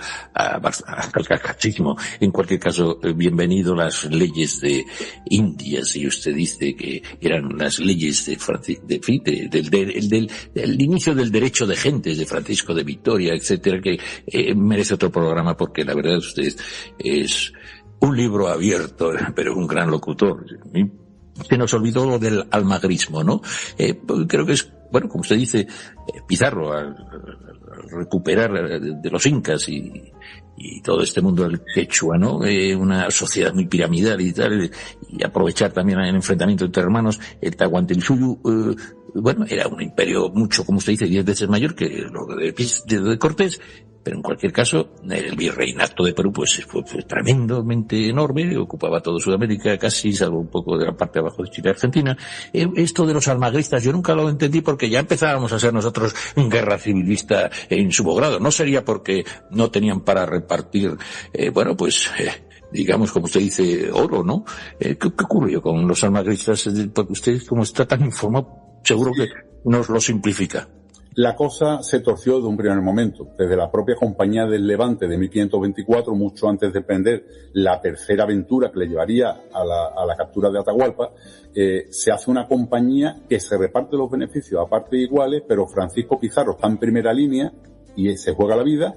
cacachismo. En cualquier caso, bienvenido las leyes de Indias, y usted dice que eran las leyes del inicio del derecho de gentes de Francisco de Vitoria, etcétera, que merece otro programa, porque la verdad usted es un libro abierto, pero un gran locutor. Se nos olvidó lo del almagrismo, ¿no? Creo que es, bueno, como usted dice, Pizarro, al recuperar de los incas y todo este mundo del quechua, ¿no? Una sociedad muy piramidal y tal, y aprovechar también el enfrentamiento entre hermanos, el Tahuantinsuyo, bueno, era un imperio mucho, como usted dice, 10 veces mayor que lo de Cortés, pero en cualquier caso, el virreinato de Perú pues fue tremendamente enorme, ocupaba toda Sudamérica casi, salvo un poco de la parte de abajo de Chile y Argentina. Esto de los almagristas yo nunca lo entendí, porque ya empezábamos a ser nosotros guerra civilista en sumo grado. No sería porque no tenían para repartir, digamos, como usted dice, oro, ¿no? ¿Qué ocurrió con los almagristas? Porque usted, como está tan informado, seguro que nos lo simplifica. La cosa se torció de un primer momento. Desde la propia Compañía del Levante de 1524, mucho antes de emprender la tercera aventura que le llevaría a la captura de Atahualpa, se hace una compañía que se reparte los beneficios a partes iguales, pero Francisco Pizarro está en primera línea y se juega la vida.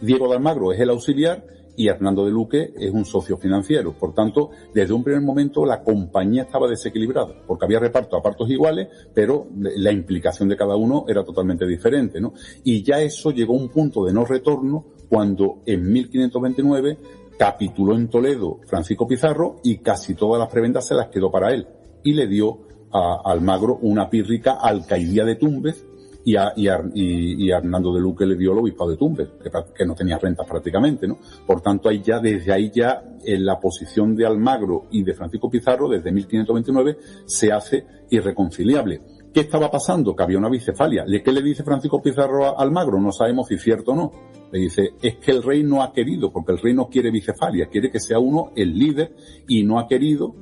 Diego de Almagro es el auxiliar y Hernando de Luque es un socio financiero. Por tanto, desde un primer momento la compañía estaba desequilibrada, porque había reparto a partos iguales, pero la implicación de cada uno era totalmente diferente, ¿no? Y ya eso llegó a un punto de no retorno cuando en 1529 capituló en Toledo Francisco Pizarro y casi todas las prebendas se las quedó para él, y le dio a Almagro una pírrica alcaidía de Tumbes, y a Hernando de Luque le dio el obispado de Tumbes, que no tenía rentas prácticamente, ¿no? Por tanto, desde ahí ya, en la posición de Almagro y de Francisco Pizarro, desde 1529, se hace irreconciliable. ¿Qué estaba pasando? Que había una bicefalia. ¿Qué le dice Francisco Pizarro a Almagro? No sabemos si es cierto o no. Le dice, es que el rey no ha querido, porque el rey no quiere bicefalia, quiere que sea uno el líder, y no ha querido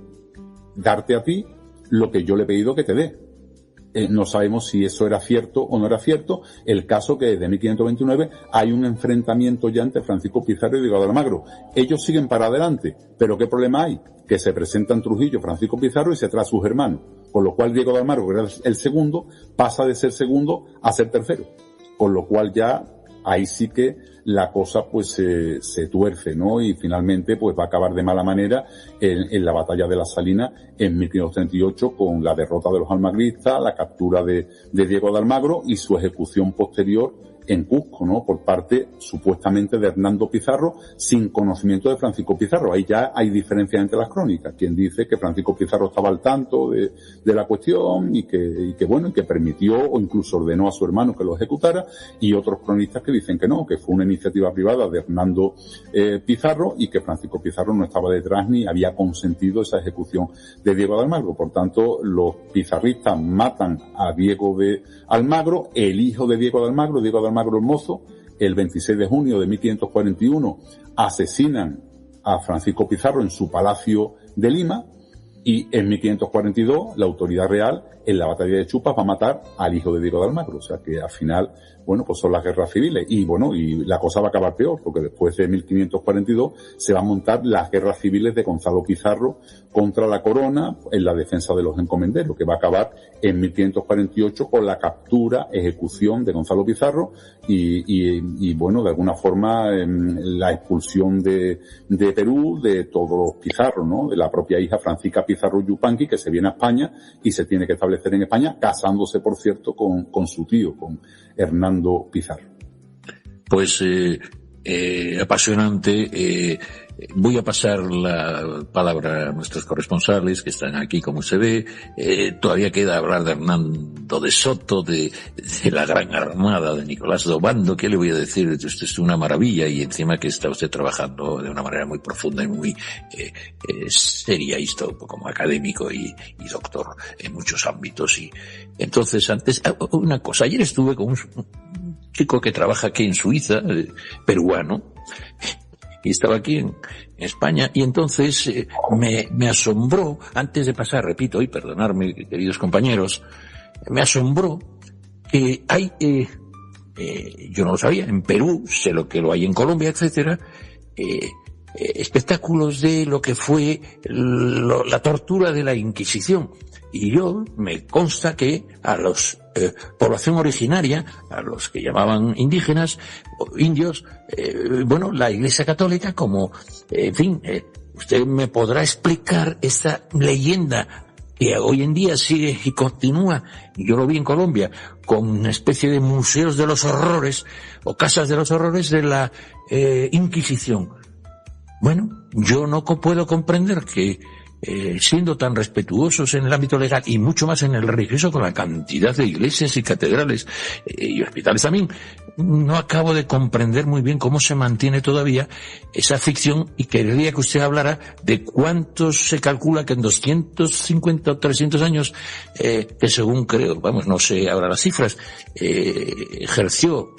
darte a ti lo que yo le he pedido que te dé. No sabemos si eso era cierto o no era cierto. El caso que desde 1529 hay un enfrentamiento ya entre Francisco Pizarro y Diego de Almagro. Ellos siguen para adelante, pero ¿qué problema hay? Que se presenta en Trujillo Francisco Pizarro y se trae a sus hermanos, con lo cual Diego de Almagro, que era el segundo, pasa de ser segundo a ser tercero, con lo cual ya ahí sí que la cosa pues se tuerce, ¿no? Y finalmente pues va a acabar de mala manera en la batalla de la Salina en 1538 con la derrota de los almagristas, la captura de Diego de Almagro y su ejecución posterior en Cusco, ¿no? Por parte, supuestamente, de Hernando Pizarro, sin conocimiento de Francisco Pizarro. Ahí ya hay diferencias entre las crónicas. Quien dice que Francisco Pizarro estaba al tanto de la cuestión y que permitió o incluso ordenó a su hermano que lo ejecutara, y otros cronistas que dicen que no, que fue una iniciativa privada de Hernando Pizarro y que Francisco Pizarro no estaba detrás ni había consentido esa ejecución de Diego de Almagro. Por tanto, los pizarristas matan a Diego de Almagro, el hijo de Diego de Almagro, Diego de Almagro el Mozo, el 26 de junio de 1541 asesinan a Francisco Pizarro en su palacio de Lima, y en 1542 la autoridad real en la batalla de Chupas va a matar al hijo de Diego de Almagro. O sea que al final, bueno, pues son las guerras civiles y la cosa va a acabar peor, porque después de 1542 se van a montar las guerras civiles de Gonzalo Pizarro contra la corona en la defensa de los encomenderos, que va a acabar en 1548 con la captura, ejecución de Gonzalo Pizarro y bueno, de alguna forma la expulsión de Perú de todos los Pizarros, ¿no? De la propia hija Francisca Pizarro Yupanqui, que se viene a España y se tiene que establecer en España, casándose, por cierto, con su tío, con Hernando Pizarro. Pues apasionante. Voy a pasar la palabra a nuestros corresponsales que están aquí, como se ve. Todavía queda hablar de Hernando de Soto, de la Gran Armada, de Nicolás de Obando. ¿Qué le voy a decir? Esto es una maravilla, y encima que está usted trabajando de una manera muy profunda y muy seria, y esto como académico y doctor en muchos ámbitos. Y entonces, antes, una cosa, ayer estuve con un chico que trabaja aquí en Suiza, peruano, y estaba aquí en España, y entonces me asombró, antes de pasar, repito, y perdonadme, queridos compañeros, me asombró que hay, yo no lo sabía, en Perú, sé lo que lo hay en Colombia, etcétera, espectáculos de lo que fue la tortura de la Inquisición. Y yo me consta que a los población originaria, a los que llamaban indígenas, indios, bueno, la Iglesia Católica, como, en fin, usted me podrá explicar esa leyenda que hoy en día sigue y continúa, yo lo vi en Colombia, con una especie de museos de los horrores, o casas de los horrores de la Inquisición. Bueno, yo no puedo comprender que siendo tan respetuosos en el ámbito legal y mucho más en el religioso, con la cantidad de iglesias y catedrales y hospitales también, no acabo de comprender muy bien cómo se mantiene todavía esa ficción, y querría que usted hablara de cuántos se calcula que en 250 o 300 años, que según creo, vamos, no sé ahora las cifras, ejerció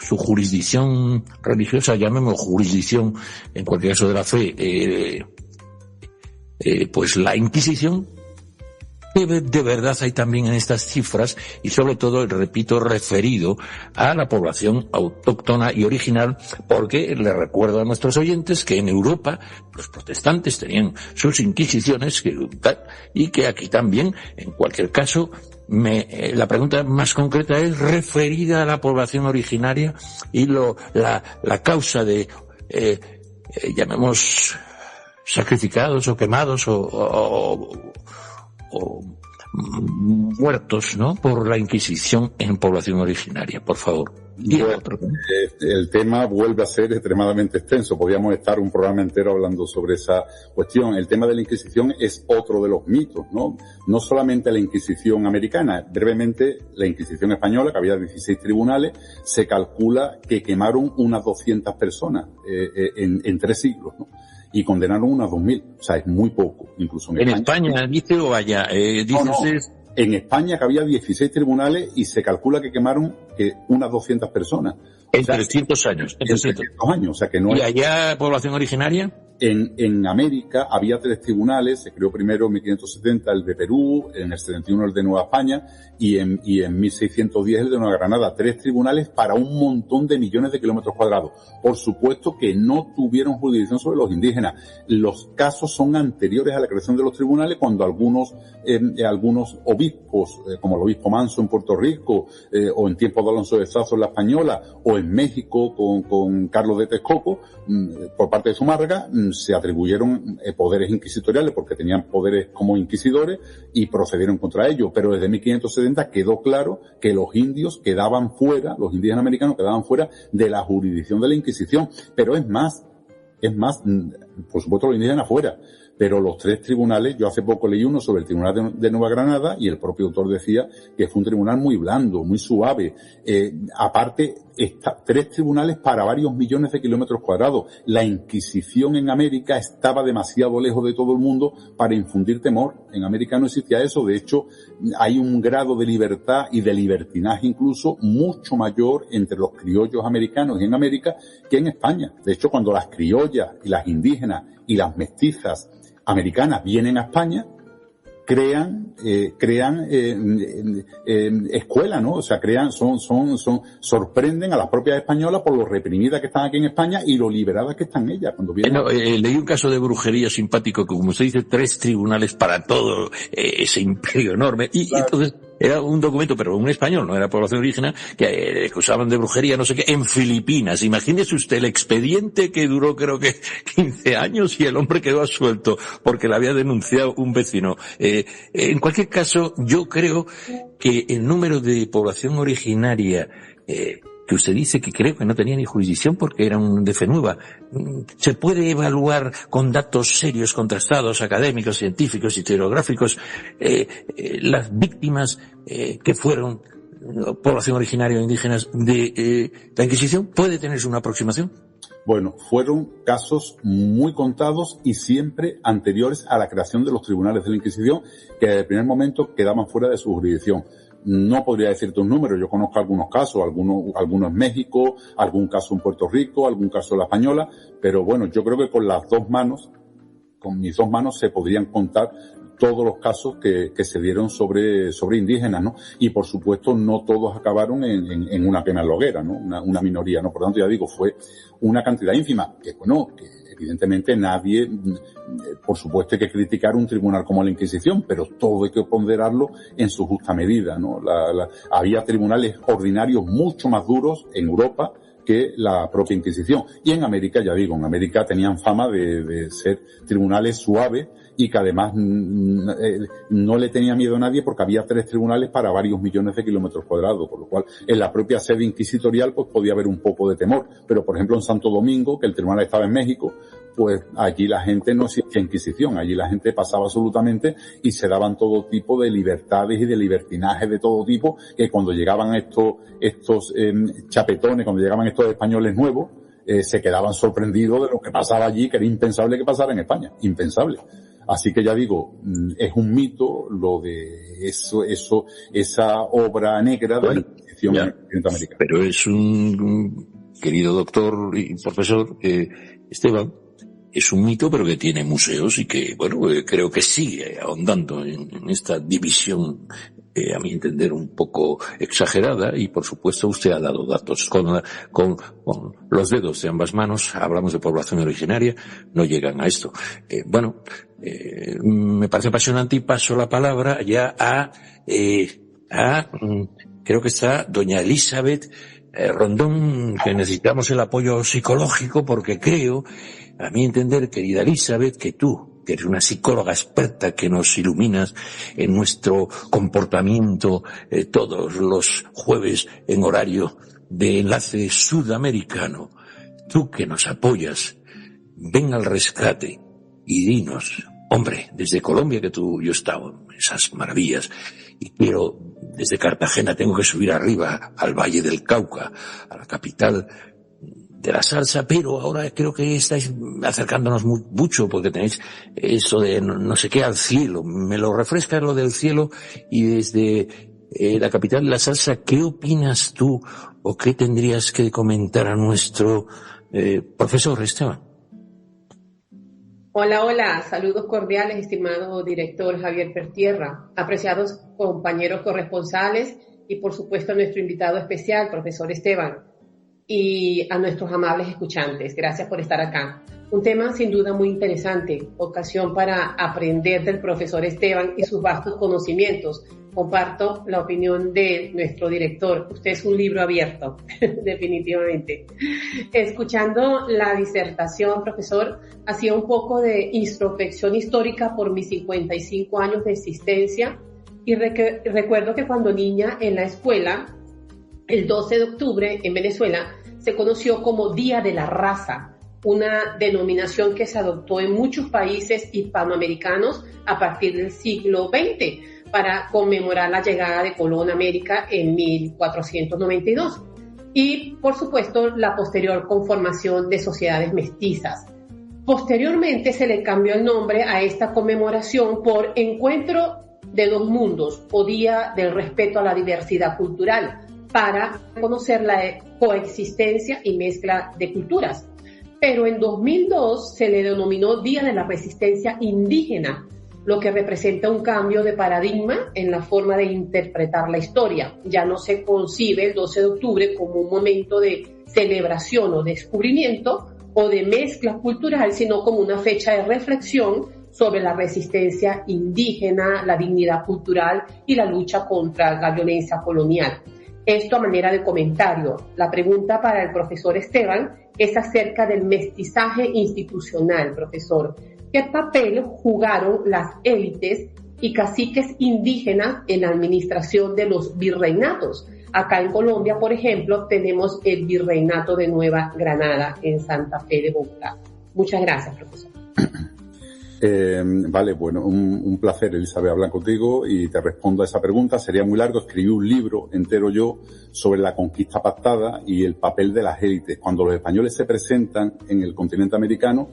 su jurisdicción religiosa, llamémoslo jurisdicción, en cualquier caso de la fe, pues la Inquisición, que de verdad hay también en estas cifras, y sobre todo, repito, referido a la población autóctona y original, porque le recuerdo a nuestros oyentes que en Europa los protestantes tenían sus inquisiciones, y que aquí también, en cualquier caso, la pregunta más concreta es referida a la población originaria y la causa de, llamemos, sacrificados o quemados o muertos, ¿no?, por la Inquisición en población originaria. Por favor. Bueno, el tema vuelve a ser extremadamente extenso. Podríamos estar un programa entero hablando sobre esa cuestión. El tema de la Inquisición es otro de los mitos, ¿no? No solamente la Inquisición americana. Brevemente, la Inquisición española, que había 16 tribunales, se calcula que quemaron unas 200 personas en 3 siglos, ¿no? Y condenaron unas 2.000. O sea, es muy poco, incluso en España, dice, o allá, dice no. usted. En España, que había 16 tribunales y se calcula que quemaron unas 200 personas. En 300 años. En 300 años, o sea que no. ¿Y allá población originaria? En América había 3 tribunales, se creó primero en 1570 el de Perú, en el 71 el de Nueva España y en 1610 el de Nueva Granada. 3 tribunales para un montón de millones de kilómetros cuadrados. Por supuesto que no tuvieron jurisdicción sobre los indígenas. Los casos son anteriores a la creación de los tribunales, cuando algunos obispos, como el obispo Manso en Puerto Rico, o en tiempos de Alonso de Sazo en la Española, o en México con Carlos de Texcoco, por parte de Zumárraga, se atribuyeron poderes inquisitoriales porque tenían poderes como inquisidores y procedieron contra ellos. Pero desde 1570 quedó claro que los indios quedaban fuera, los indígenas americanos quedaban fuera de la jurisdicción de la Inquisición. Pero es más, por supuesto los indígenas fuera. Pero los 3 tribunales, yo hace poco leí uno sobre el Tribunal de Nueva Granada y el propio autor decía que fue un tribunal muy blando, muy suave. Aparte, 3 tribunales para varios millones de kilómetros cuadrados. La Inquisición en América estaba demasiado lejos de todo el mundo para infundir temor. En América no existía eso. De hecho, hay un grado de libertad y de libertinaje incluso mucho mayor entre los criollos americanos y en América que en España. De hecho, cuando las criollas y las indígenas y las mestizas americanas vienen a España, crean escuela, ¿no? O sea, sorprenden a las propias españolas por lo reprimidas que están aquí en España y lo liberadas que están ellas cuando vienen. Leí un caso de brujería simpático que, como usted dice, 3 tribunales para todo ese imperio enorme y Claro. entonces era un documento, pero un español, no era población indígena, que acusaban de brujería, no sé qué, en Filipinas. Imagínese usted el expediente que duró creo que 15 años y el hombre quedó absuelto porque le había denunciado un vecino. En cualquier caso, yo creo que el número de población originaria que usted dice que creo que no tenía ni jurisdicción porque era un de fe nueva, se puede evaluar con datos serios, contrastados, académicos, científicos, historiográficos, las víctimas que fueron población originaria o indígenas de la Inquisición. ¿Puede tenerse una aproximación? Bueno, fueron casos muy contados y siempre anteriores a la creación de los tribunales de la Inquisición, que desde el primer momento quedaban fuera de su jurisdicción. No podría decirte un número, yo conozco algunos casos, algunos en México, algún caso en Puerto Rico, algún caso en la Española, pero bueno, yo creo que con mis 2 manos se podrían contar todos los casos que se dieron sobre indígenas, ¿no? Y por supuesto no todos acabaron en una pena en la hoguera, ¿no? Una minoría, ¿no? Por tanto, ya digo, fue una cantidad ínfima, que evidentemente nadie, por supuesto hay que criticar un tribunal como la Inquisición, pero todo hay que ponderarlo en su justa medida, ¿no? Había tribunales ordinarios mucho más duros en Europa que la propia Inquisición. Y en América, ya digo, en América tenían fama de ser tribunales suaves y que además no le tenía miedo a nadie porque había 3 tribunales para varios millones de kilómetros cuadrados, por lo cual en la propia sede inquisitorial pues podía haber un poco de temor. Pero por ejemplo en Santo Domingo, que el tribunal estaba en México, pues allí la gente no existía Inquisición, allí la gente pasaba absolutamente y se daban todo tipo de libertades y de libertinajes de todo tipo, que cuando llegaban estos chapetones, cuando llegaban estos españoles nuevos, se quedaban sorprendidos de lo que pasaba allí, que era impensable que pasara en España, impensable. Así que ya digo, es un mito lo de esa obra negra de la Inquisición norteamericana. Pero es un querido doctor y profesor, Esteban, es un mito, pero que tiene museos y que, bueno, creo que sigue ahondando en esta división, a mi entender, un poco exagerada, y por supuesto usted ha dado datos. Con los dedos de ambas manos, hablamos de población originaria, no llegan a esto. Me parece apasionante y paso la palabra ya creo que está doña Elizabeth Rondón, que necesitamos el apoyo psicológico porque creo, a mi entender, querida Elizabeth, que tú, que eres una psicóloga experta que nos iluminas en nuestro comportamiento todos los jueves en horario de enlace sudamericano, tú que nos apoyas, ven al rescate y dinos, hombre, desde Colombia, que yo he estado en esas maravillas, y quiero, desde Cartagena tengo que subir arriba al Valle del Cauca, a la capital de la salsa, pero ahora creo que estáis acercándonos mucho porque tenéis eso de no sé qué al cielo. Me lo refresca lo del cielo, y desde la capital de la salsa, ¿qué opinas tú o qué tendrías que comentar a nuestro profesor Esteban? Hola, hola, saludos cordiales, estimado director Javier Pertierra, apreciados compañeros corresponsales y por supuesto a nuestro invitado especial, profesor Esteban, y a nuestros amables escuchantes. Gracias por estar acá. Un tema sin duda muy interesante, ocasión para aprender del profesor Esteban y sus vastos conocimientos. Comparto la opinión de nuestro director. Usted es un libro abierto, definitivamente. Escuchando la disertación, profesor, hacía un poco de introspección histórica por mis 55 años de existencia y recuerdo que cuando niña en la escuela, el 12 de octubre en Venezuela, se conoció como Día de la Raza, una denominación que se adoptó en muchos países hispanoamericanos a partir del siglo XX para conmemorar la llegada de Colón a América en 1492 y, por supuesto, la posterior conformación de sociedades mestizas. Posteriormente se le cambió el nombre a esta conmemoración por Encuentro de dos Mundos o Día del Respeto a la Diversidad Cultural para conocer la coexistencia y mezcla de culturas. Pero en 2002 se le denominó Día de la Resistencia Indígena, lo que representa un cambio de paradigma en la forma de interpretar la historia. Ya no se concibe el 12 de octubre como un momento de celebración o descubrimiento o de mezcla cultural, sino como una fecha de reflexión sobre la resistencia indígena, la dignidad cultural y la lucha contra la violencia colonial. Esto a manera de comentario. La pregunta para el profesor Esteban es acerca del mestizaje institucional, profesor. ¿Qué papel jugaron las élites y caciques indígenas en la administración de los virreinatos? Acá en Colombia, por ejemplo, tenemos el Virreinato de Nueva Granada en Santa Fe de Bogotá. Muchas gracias, profesor. Vale, bueno, un placer, Elizabeth, hablar contigo y te respondo a esa pregunta. Sería muy largo, escribí un libro entero yo sobre la conquista pactada y el papel de las élites. Cuando los españoles se presentan en el continente americano,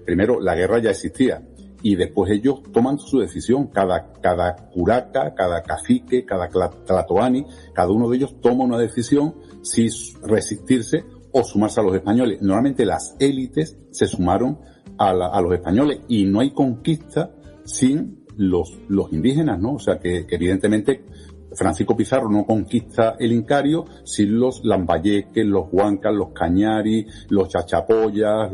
primero la guerra ya existía y después ellos toman su decisión. Cada curaca, cada cacique, cada tlatoani, cada uno de ellos toma una decisión si resistirse o sumarse a los españoles. Normalmente las élites se sumaron a los españoles y no hay conquista sin los indígenas, ¿no? O sea que evidentemente Francisco Pizarro no conquista el Incario sin los lambayeques, los huancas, los cañaris, los chachapoyas,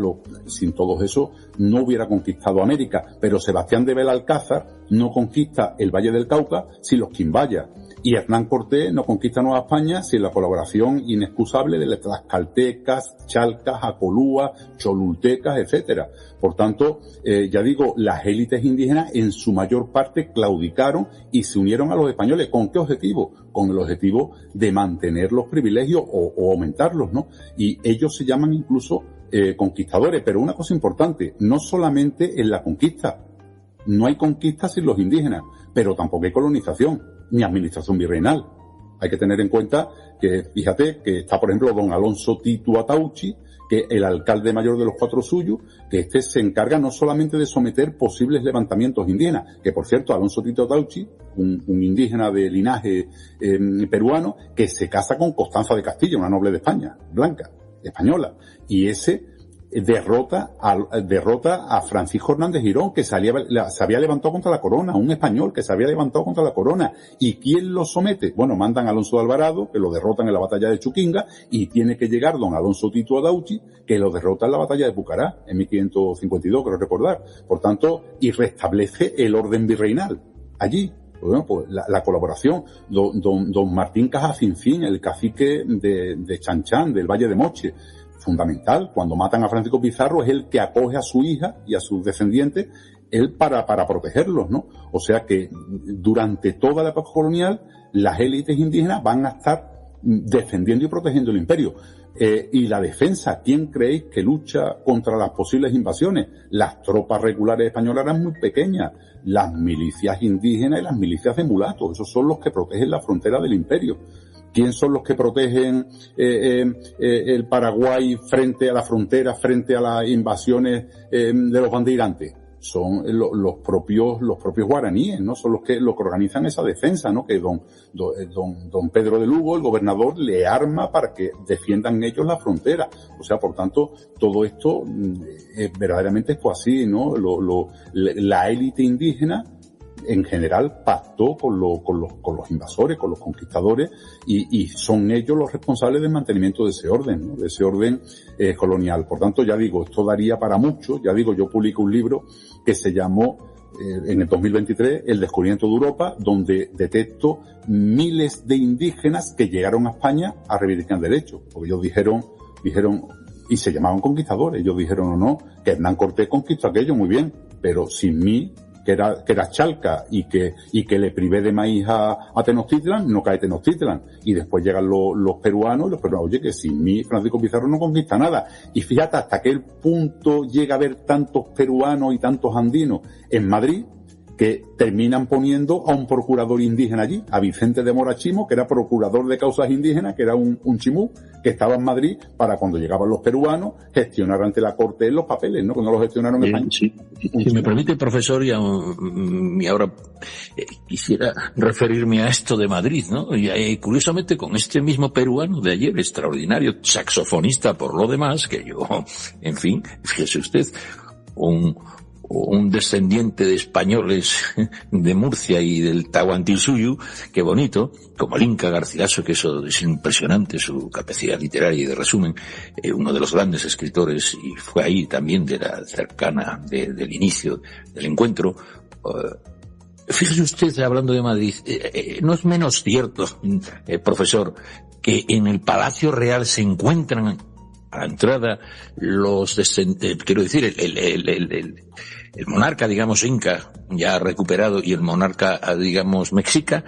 sin todo eso no hubiera conquistado América. Pero Sebastián de Belalcázar no conquista el Valle del Cauca sin los quimbayas. Y Hernán Cortés no conquista Nueva España sin la colaboración inexcusable de las tlaxcaltecas, chalcas, acolúas, cholultecas, etcétera. Por tanto, ya digo, las élites indígenas en su mayor parte claudicaron y se unieron a los españoles. ¿Con qué objetivo? Con el objetivo de mantener los privilegios o aumentarlos, ¿no? Y ellos se llaman incluso conquistadores. Pero una cosa importante, no solamente en la conquista. No hay conquista sin los indígenas, pero tampoco hay colonización ni administración virreinal. Hay que tener en cuenta que, fíjate, que está, por ejemplo, don Alonso Titu Atauchi, que el alcalde mayor de los Cuatro Suyos, que este se encarga no solamente de someter posibles levantamientos indígenas, que por cierto, Alonso Titu Atauchi, un indígena de linaje peruano, que se casa con Constanza de Castilla, una noble de España, blanca, española, y ese derrota a Francisco Hernández Girón, que se había levantado contra la corona, un español que se había levantado contra la corona. ¿Y quién lo somete? Bueno, mandan a Alonso de Alvarado, que lo derrotan en la batalla de Chuquinga, y tiene que llegar don Alonso Titu Atauchi, que lo derrota en la batalla de Pucará, en 1552, creo recordar. Por tanto, y restablece el orden virreinal allí. Bueno, pues la colaboración, don Martín Cajafincín, el cacique de Chanchán, del Valle de Moche, fundamental. Cuando matan a Francisco Pizarro es el que acoge a su hija y a sus descendientes, él para protegerlos, ¿no? O sea que durante toda la época colonial las élites indígenas van a estar defendiendo y protegiendo el imperio. Y la defensa, ¿quién creéis que lucha contra las posibles invasiones? Las tropas regulares españolas eran muy pequeñas, las milicias indígenas y las milicias de mulatos, esos son los que protegen la frontera del imperio. ¿Quién son los que protegen el Paraguay frente a la frontera, frente a las invasiones de los bandeirantes? son los propios guaraníes, ¿no? Son los que organizan esa defensa, ¿no? Que don Pedro de Lugo, el gobernador, le arma para que defiendan ellos la frontera. O sea, por tanto, todo esto verdaderamente fue así, ¿no? La élite indígena en general pactó con los invasores, con los conquistadores, y son ellos los responsables del mantenimiento de ese orden, ¿no? De ese orden colonial. Por tanto, ya digo, esto daría para mucho. Ya digo, yo publico un libro que se llamó en el 2023 El descubrimiento de Europa, donde detecto miles de indígenas que llegaron a España a reivindicar derechos, porque ellos dijeron y se llamaban conquistadores. Ellos dijeron, no, que Hernán Cortés conquistó aquello, muy bien, pero sin mí, que era Chalca, y que le privé de maíz a Tenochtitlan, no cae Tenochtitlan. Y después llegan los peruanos, oye, que sin mí Francisco Pizarro no conquista nada. Y fíjate hasta qué punto llega a haber tantos peruanos y tantos andinos en Madrid, que terminan poniendo a un procurador indígena allí, a Vicente de Morachimo, que era procurador de causas indígenas, que era un chimú, que estaba en Madrid para cuando llegaban los peruanos gestionar ante la corte los papeles, ¿no? Cuando los gestionaron en España. Sí. Si me permite, profesor, y ahora quisiera referirme a esto de Madrid, ¿no? Y curiosamente con este mismo peruano de ayer, extraordinario saxofonista por lo demás, que yo, en fin, fíjese usted, un descendiente de españoles de Murcia y del Tahuantinsuyo, qué bonito, como el Inca Garcilaso, que eso es impresionante, su capacidad literaria y de resumen, uno de los grandes escritores, y fue ahí también de la cercana del inicio del encuentro. Fíjese usted, hablando de Madrid, no es menos cierto, profesor, que en el Palacio Real se encuentran a la entrada los quiero decir, el monarca, digamos, inca, ya recuperado, y el monarca, digamos, mexica.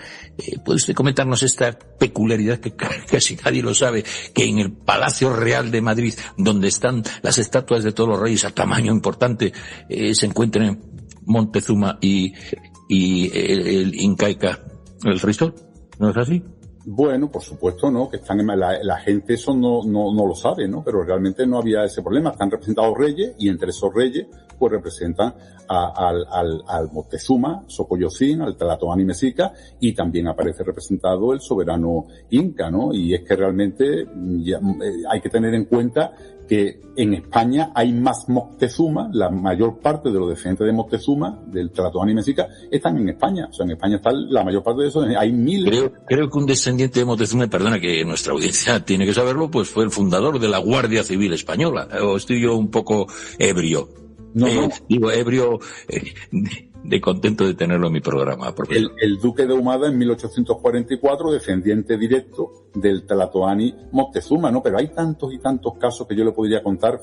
¿Puede usted comentarnos esta peculiaridad que casi nadie lo sabe, que en el Palacio Real de Madrid, donde están las estatuas de todos los reyes a tamaño importante, se encuentran Montezuma y el Incaica, el Risol? ¿No es así? Bueno, por supuesto, ¿no? Que están la gente eso no lo sabe, ¿no? Pero realmente no había ese problema. Están representados reyes, y entre esos reyes pues representan al Moctezuma, Xocoyotzin, al Tlatoani Mexica, y también aparece representado el soberano inca, ¿no? Y es que realmente hay que tener en cuenta que en España hay más Moctezuma, la mayor parte de los descendientes de Moctezuma, del Tlatoani Mexica, están en España. O sea, en España está la mayor parte de esos, hay miles. Creo que un descendiente de Moctezuma, perdona que nuestra audiencia tiene que saberlo, pues fue el fundador de la Guardia Civil Española. ¿O estoy yo un poco ebrio? No. Digo, ebrio de contento de tenerlo en mi programa. El duque de Ahumada en 1844, descendiente directo del Tlatoani Moctezuma, ¿no? Pero hay tantos y tantos casos que yo le podría contar.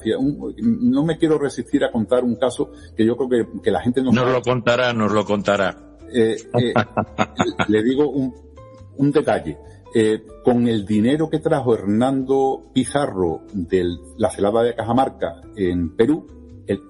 No me quiero resistir a contar un caso que yo creo que la gente no sabe. Nos lo contará. Le digo un detalle. Con el dinero que trajo Hernando Pizarro de la celada de Cajamarca en Perú, él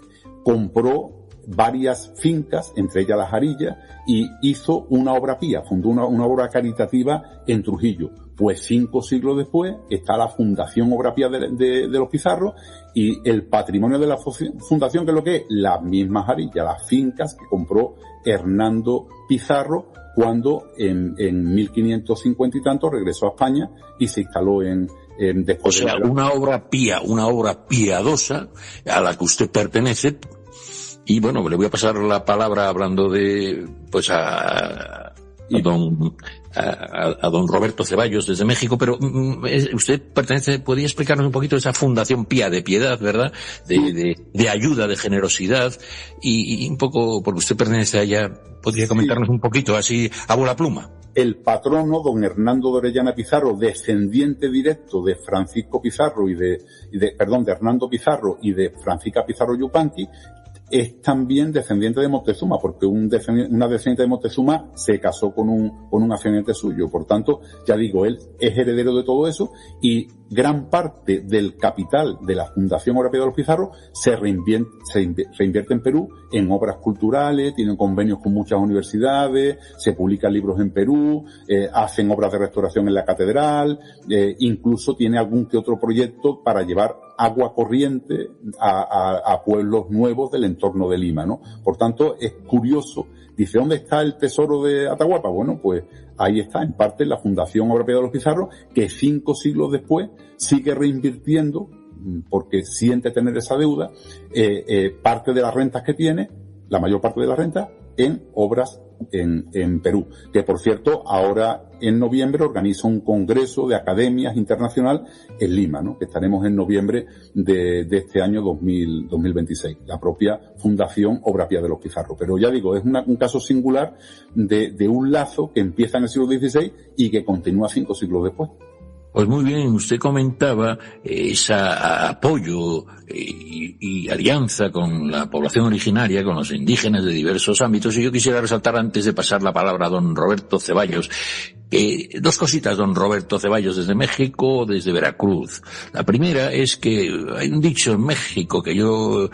compró varias fincas, entre ellas La Jarilla, y hizo una obra pía, fundó una obra caritativa en Trujillo. Pues 5 siglos después está la Fundación Obra Pía de los Pizarros, y el patrimonio de la fundación, que es lo que es, las mismas Jarillas, las fincas que compró Hernando Pizarro cuando en 1550 y tanto regresó a España y se instaló después. O sea, una obra pía, una obra piadosa a la que usted pertenece. Y bueno, le voy a pasar la palabra hablando de, pues a don Roberto Ceballos desde México, pero usted podría explicarnos un poquito de esa Fundación Pía de Piedad, ¿verdad? De ayuda, de generosidad, y un poco, porque usted pertenece allá, podría comentarnos un poquito así a bola pluma. El patrono, don Hernando de Orellana Pizarro, descendiente directo de Francisco Pizarro de Hernando Pizarro y de Francisca Pizarro Yupanqui, es también descendiente de Moctezuma, porque una descendiente de Moctezuma se casó con un ascendiente suyo. Por tanto, ya digo, él es heredero de todo eso, y gran parte del capital de la Fundación Obra Pía de los Pizarros se reinvierte en Perú en obras culturales, tienen convenios con muchas universidades, se publican libros en Perú, hacen obras de restauración en la catedral, incluso tiene algún que otro proyecto para llevar agua corriente a pueblos nuevos del entorno de Lima, ¿no? Por tanto, es curioso. Dice, ¿dónde está el tesoro de Atahualpa? Bueno, pues ahí está, en parte, la Fundación Obra Piedad de los Pizarros, que 5 siglos después sigue reinvirtiendo, porque siente tener esa deuda, parte de las rentas que tiene, la mayor parte de las rentas, en obras en Perú. Que, por cierto, ahora en noviembre organiza un congreso de academias internacional en Lima, ¿no? Que estaremos en noviembre de este año 2026. La propia Fundación Obra Piedad de los Pizarros. Pero ya digo, es un caso singular de un lazo que empieza en el siglo XVI y que continúa 5 siglos después. Pues muy bien, usted comentaba ese apoyo y alianza con la población originaria, con los indígenas de diversos ámbitos, y yo quisiera resaltar, antes de pasar la palabra a don Roberto Ceballos, 2 cositas, don Roberto Ceballos, desde México, desde Veracruz. La primera es que hay un dicho en México que yo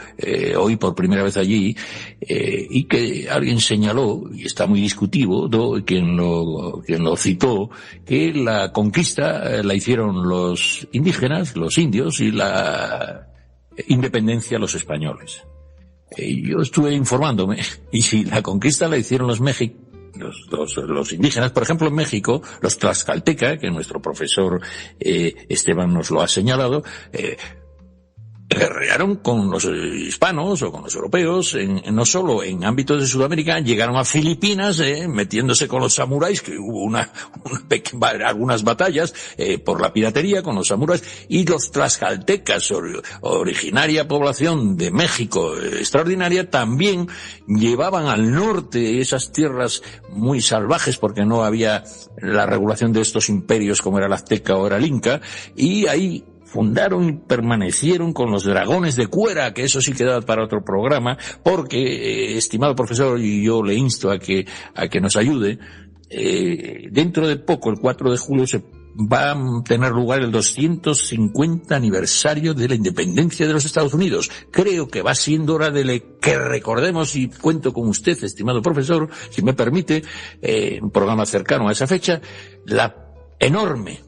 oí por primera vez allí, y que alguien señaló, y está muy discutido, quien lo citó, que la conquista la hicieron los indígenas, los indios, y la independencia los españoles. Yo estuve informándome, y si la conquista la hicieron los indígenas, por ejemplo, en México, los tlaxcalteca, que nuestro profesor Esteban nos lo ha señalado, guerrearon con los hispanos o con los europeos, no solo en ámbitos de Sudamérica, llegaron a Filipinas, metiéndose con los samuráis, que hubo algunas batallas por la piratería con los samuráis, y los tlaxcaltecas, originaria población de México extraordinaria, también llevaban al norte esas tierras muy salvajes, porque no había la regulación de estos imperios como era el azteca o era el inca, y ahí fundaron y permanecieron con los dragones de Cuera, que eso sí queda para otro programa, porque, estimado profesor, y yo le insto a que nos ayude, dentro de poco, el 4 de julio, se va a tener lugar el 250 aniversario de la independencia de los Estados Unidos. Creo que va siendo hora de que recordemos, y cuento con usted, estimado profesor, si me permite, un programa cercano a esa fecha, la enorme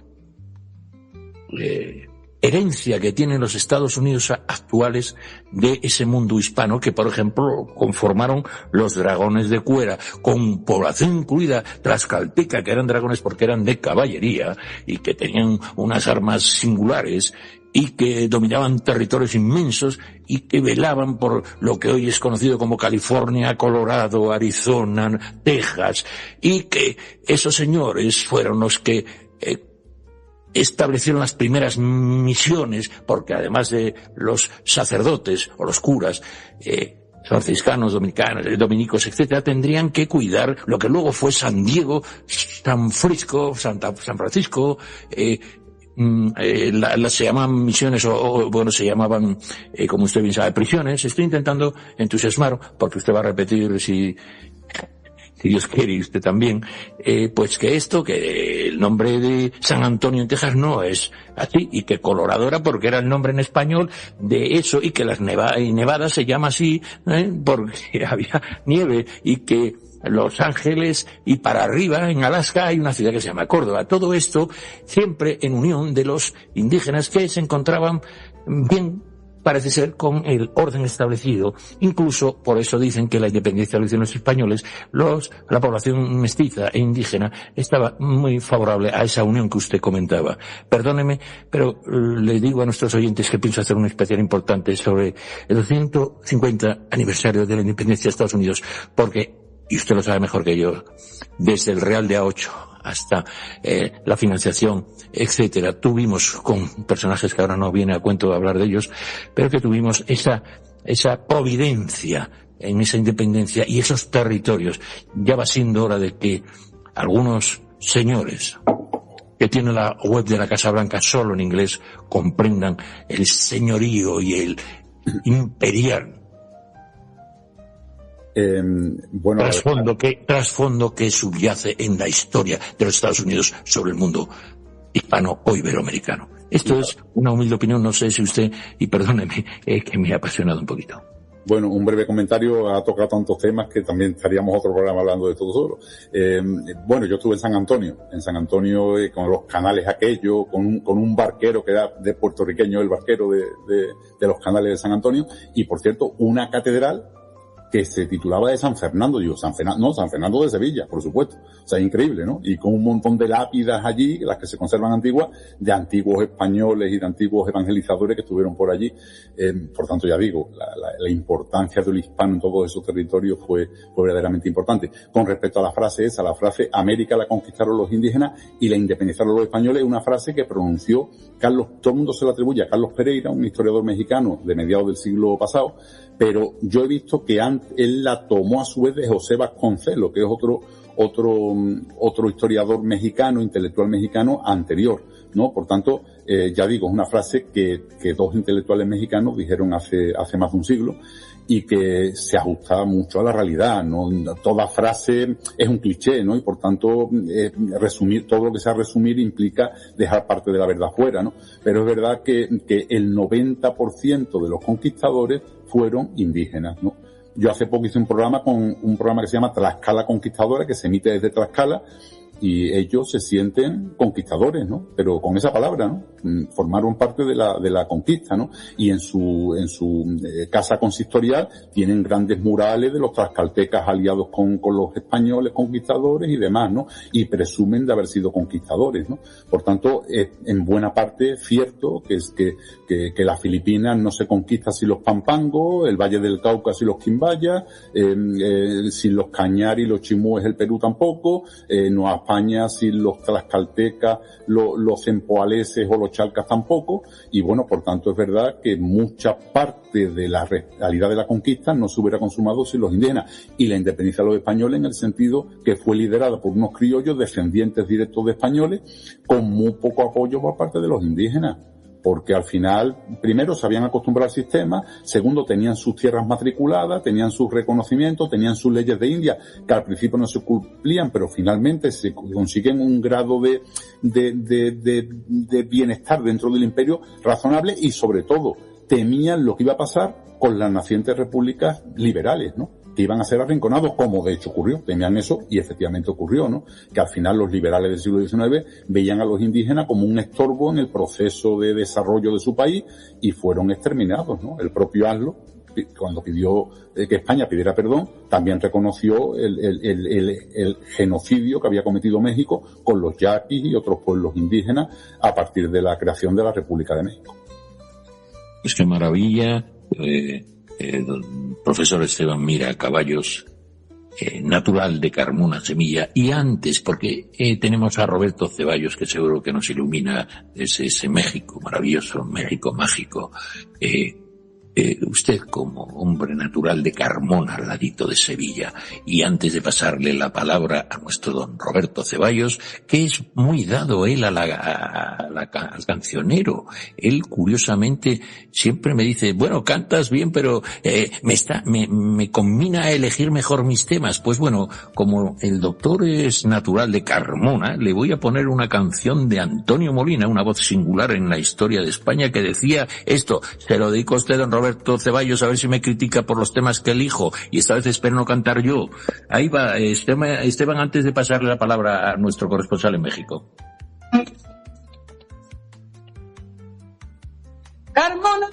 herencia que tienen los Estados Unidos actuales de ese mundo hispano, que por ejemplo conformaron los dragones de Cuera, con población incluida tlaxcalteca, que eran dragones porque eran de caballería y que tenían unas armas singulares y que dominaban territorios inmensos y que velaban por lo que hoy es conocido como California, Colorado, Arizona, Texas, y que esos señores fueron los que establecieron las primeras misiones, porque además de los sacerdotes o los curas, franciscanos, dominicos, etcétera, tendrían que cuidar lo que luego fue San Diego, San Francisco, se llaman misiones se llamaban, como usted bien sabe, prisiones. Estoy intentando entusiasmar, porque usted va a repetir si Dios quiere, y usted también, pues que el nombre de San Antonio en Texas no es así, y que Colorado era porque era el nombre en español de eso, y que las Nevada se llama así, porque había nieve, y que Los Ángeles y para arriba, en Alaska, hay una ciudad que se llama Córdoba. Todo esto siempre en unión de los indígenas que se encontraban bien, parece ser, con el orden establecido. Incluso, por eso dicen que la independencia lo hicieron los españoles, la población mestiza e indígena estaba muy favorable a esa unión que usted comentaba. Perdóneme, pero le digo a nuestros oyentes que pienso hacer un especial importante sobre el 250 aniversario de la independencia de Estados Unidos, porque, y usted lo sabe mejor que yo, desde el Real de A8 hasta la financiación, etcétera, tuvimos con personajes que ahora no viene a cuento hablar de ellos, pero que tuvimos esa providencia en esa independencia y esos territorios. Ya va siendo hora de que algunos señores que tienen la web de la Casa Blanca solo en inglés comprendan el señorío y el imperial trasfondo que subyace en la historia de los Estados Unidos sobre el mundo hispano o iberoamericano. Esto es una humilde opinión, no sé si usted, y perdóneme, que me ha apasionado un poquito. Bueno, un breve comentario. Ha tocado tantos temas que también estaríamos otro programa hablando de todo solo. Bueno, yo estuve en San Antonio con los canales aquellos, con un barquero que era de puertorriqueño, el barquero de los canales de San Antonio, y por cierto, una catedral que se titulaba de San Fernando, San Fernando de Sevilla, por supuesto. O sea, increíble, ¿no? Y con un montón de lápidas allí, las que se conservan antiguas, de antiguos españoles y de antiguos evangelizadores que estuvieron por allí. Por tanto, ya digo, la importancia del hispano en todos esos territorios fue verdaderamente importante. Con respecto a la frase América la conquistaron los indígenas y la independizaron los españoles, es una frase que pronunció Carlos, todo el mundo se la atribuye a Carlos Pereira, un historiador mexicano de mediados del siglo pasado, pero yo he visto que él la tomó a su vez de José Vasconcelos, que es otro historiador mexicano, intelectual mexicano anterior, ¿no? Por tanto, ya digo, es una frase que dos intelectuales mexicanos dijeron hace más de un siglo y que se ajusta mucho a la realidad, ¿no? Toda frase es un cliché, ¿no? Y por tanto, resumir, todo lo que sea resumir implica dejar parte de la verdad fuera, ¿no? Pero es verdad que el 90% de los conquistadores fueron indígenas, ¿no? Yo hace poco hice un programa que se llama Tlaxcala Conquistadora, que se emite desde Tlaxcala, y ellos se sienten conquistadores, ¿no? Pero con esa palabra, ¿no? Formaron parte de la conquista, ¿no? Y en su casa consistorial tienen grandes murales de los tlaxcaltecas aliados con los españoles conquistadores y demás, ¿no? Y presumen de haber sido conquistadores, ¿no? Por tanto, en buena parte es cierto que las Filipinas no se conquista sin los pampangos, el Valle del Cauca sin los quimbayas, sin los cañari y los chimúes el Perú tampoco, Nueva España sin los tlaxcaltecas, los empoaleses o los chalcas tampoco, y bueno, por tanto es verdad que mucha parte de la realidad de la conquista no se hubiera consumado sin los indígenas, y la independencia de los españoles en el sentido que fue liderada por unos criollos descendientes directos de españoles con muy poco apoyo por parte de los indígenas. Porque al final, primero, se habían acostumbrado al sistema, segundo, tenían sus tierras matriculadas, tenían sus reconocimientos, tenían sus leyes de India, que al principio no se cumplían, pero finalmente se consiguen un grado de bienestar dentro del imperio razonable, y sobre todo, temían lo que iba a pasar con las nacientes repúblicas liberales, ¿no? Que iban a ser arrinconados, como de hecho ocurrió. Temían eso y efectivamente ocurrió, ¿no? Que al final los liberales del siglo XIX veían a los indígenas como un estorbo en el proceso de desarrollo de su país y fueron exterminados, ¿no? El propio ASLO, cuando pidió que España pidiera perdón, también reconoció el genocidio que había cometido México con los yaquis y otros pueblos indígenas a partir de la creación de la República de México. Es que maravilla, profesor Esteban Mira Caballos, natural de Carmona, Semilla, y antes, porque tenemos a Roberto Ceballos, que seguro que nos ilumina desde ese México maravilloso, México mágico. Usted como hombre natural de Carmona, al ladito de Sevilla, y antes de pasarle la palabra a nuestro don Roberto Ceballos, que es muy dado él al cancionero. Él, curiosamente, siempre me dice, bueno, cantas bien, pero me combina a elegir mejor mis temas. Pues bueno, como el doctor es natural de Carmona, le voy a poner una canción de Antonio Molina, una voz singular en la historia de España, que decía esto. Se lo dedico a usted, don Roberto Ceballos, a ver si me critica por los temas que elijo, y esta vez espero no cantar yo. Ahí va, Esteban, antes de pasarle la palabra a nuestro corresponsal en México. Carmona.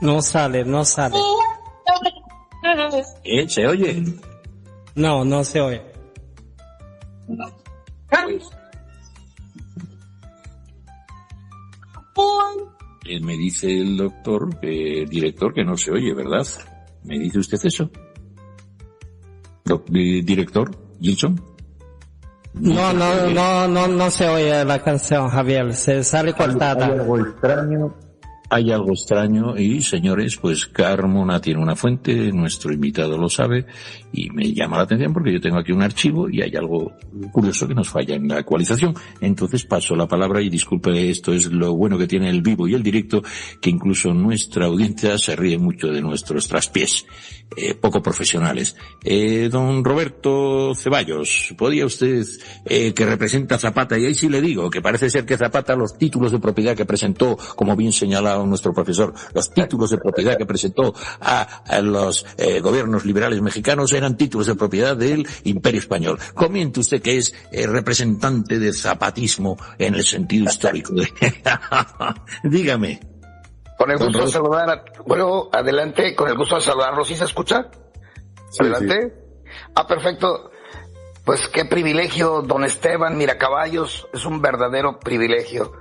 No sale. ¿Se oye? No se oye. Me dice el director, que no se oye, ¿verdad? ¿Me dice usted eso? ¿Director Gilson? No se oye la canción, Javier. Se sale cortada. Hay algo extraño Hay algo extraño y, señores, pues Carmona tiene una fuente, nuestro invitado lo sabe, y me llama la atención porque yo tengo aquí un archivo y hay algo curioso que nos falla en la actualización. Entonces paso la palabra y disculpe, esto es lo bueno que tiene el vivo y el directo, que incluso nuestra audiencia se ríe mucho de nuestros traspiés, poco profesionales. Don Roberto Ceballos, ¿podría usted, que representa a Zapata, y ahí sí le digo que parece ser que Zapata los títulos de propiedad que presentó, como bien señalaba nuestro profesor, los títulos de propiedad que presentó a los gobiernos liberales mexicanos eran títulos de propiedad del Imperio Español? Comiente usted que es representante de zapatismo en el sentido histórico. Dígame. Con el gusto de saludar, bueno, adelante, con el gusto de saludarlo. ¿Sí se escucha? Sí, adelante. Sí. Perfecto. Pues qué privilegio, don Esteban Miracaballos, es un verdadero privilegio.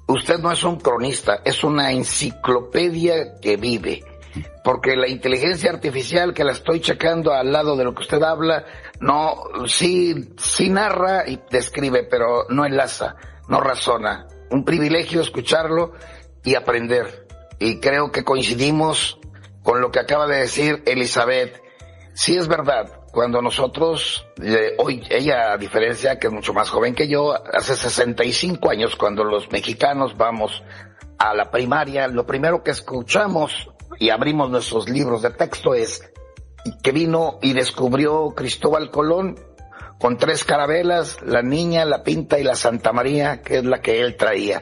Usted no es un cronista, es una enciclopedia que vive. Porque la inteligencia artificial, que la estoy checando al lado de lo que usted habla, no, sí narra y describe, pero no enlaza, no razona. Un privilegio escucharlo y aprender. Y creo que coincidimos con lo que acaba de decir Elizabeth. Sí es verdad, cuando nosotros, hoy ella, a diferencia que es mucho más joven que yo, hace 65 años, cuando los mexicanos vamos a la primaria, lo primero que escuchamos y abrimos nuestros libros de texto es que vino y descubrió Cristóbal Colón con 3 carabelas, la Niña, la Pinta y la Santa María, que es la que él traía,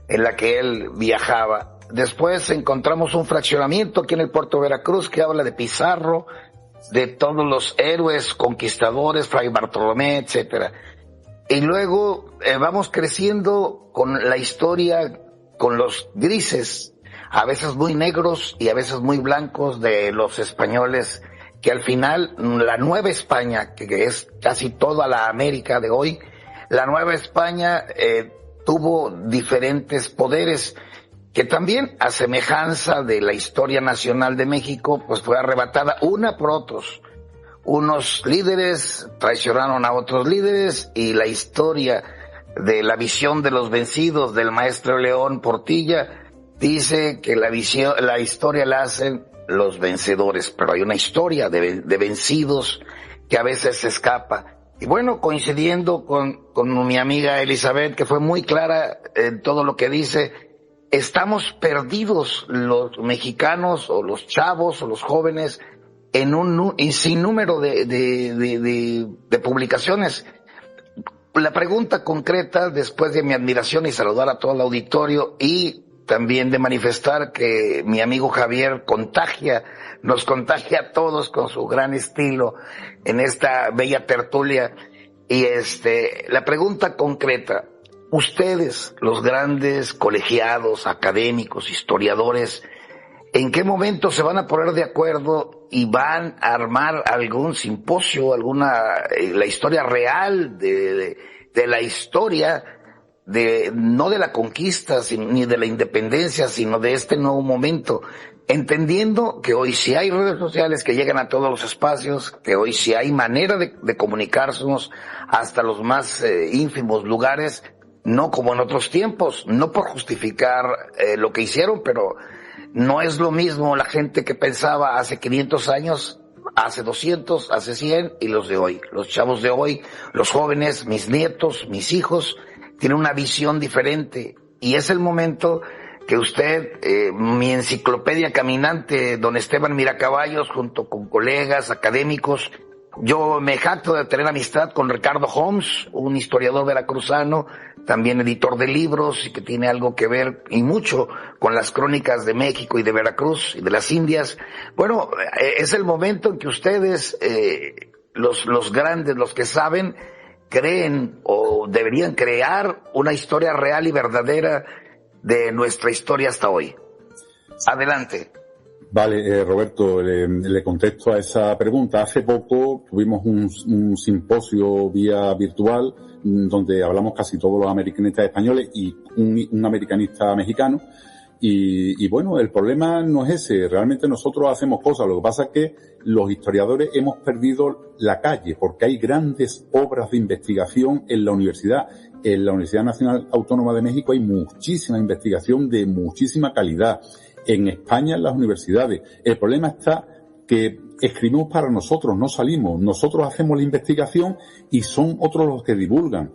en la que él viajaba. Después encontramos un fraccionamiento aquí en el puerto de Veracruz que habla de Pizarro, de todos los héroes conquistadores, Fray Bartolomé, etcétera. Y luego vamos creciendo con la historia, con los grises, a veces muy negros y a veces muy blancos de los españoles, que al final la Nueva España, que es casi toda la América de hoy, la Nueva España tuvo diferentes poderes que también, a semejanza de la historia nacional de México, pues fue arrebatada una por otros. Unos líderes traicionaron a otros líderes, y la historia de la visión de los vencidos del maestro León Portilla dice que la historia la hacen los vencedores, pero hay una historia de vencidos que a veces se escapa. Y bueno, coincidiendo con mi amiga Elizabeth, que fue muy clara en todo lo que dice, estamos perdidos los mexicanos, o los chavos, o los jóvenes, en un sinnúmero de publicaciones. La pregunta concreta, después de mi admiración y saludar a todo el auditorio, y también de manifestar que mi amigo Javier nos contagia a todos con su gran estilo en esta bella tertulia. Y la pregunta concreta: ustedes, los grandes colegiados, académicos, historiadores, ¿en qué momento se van a poner de acuerdo y van a armar algún simposio, la historia real de la historia, no de la conquista ni de la independencia, sino de este nuevo momento? Entendiendo que hoy sí hay redes sociales que llegan a todos los espacios, que hoy sí hay manera de comunicarnos hasta los más ínfimos lugares, no como en otros tiempos, no por justificar lo que hicieron, pero no es lo mismo la gente que pensaba hace 500 años, hace 200, hace 100, y los de hoy. Los chavos de hoy, los jóvenes, mis nietos, mis hijos, tienen una visión diferente, y es el momento que usted, mi enciclopedia caminante, don Esteban Miracaballos, junto con colegas académicos, yo me jacto de tener amistad con Ricardo Homs, un historiador veracruzano, también editor de libros, y que tiene algo que ver y mucho con las crónicas de México y de Veracruz y de las Indias. Bueno, es el momento en que ustedes, los grandes, los que saben, creen o deberían crear una historia real y verdadera de nuestra historia hasta hoy. Adelante. Vale, Roberto, le contesto a esa pregunta. Hace poco tuvimos un simposio vía virtual donde hablamos casi todos los americanistas españoles y un americanista mexicano. Y bueno, el problema no es ese. Realmente nosotros hacemos cosas. Lo que pasa es que los historiadores hemos perdido la calle, porque hay grandes obras de investigación en la universidad en la Universidad Nacional Autónoma de México hay muchísima investigación de muchísima calidad. En España, en las universidades. El problema está que escribimos para nosotros, no salimos. Nosotros hacemos la investigación y son otros los que divulgan.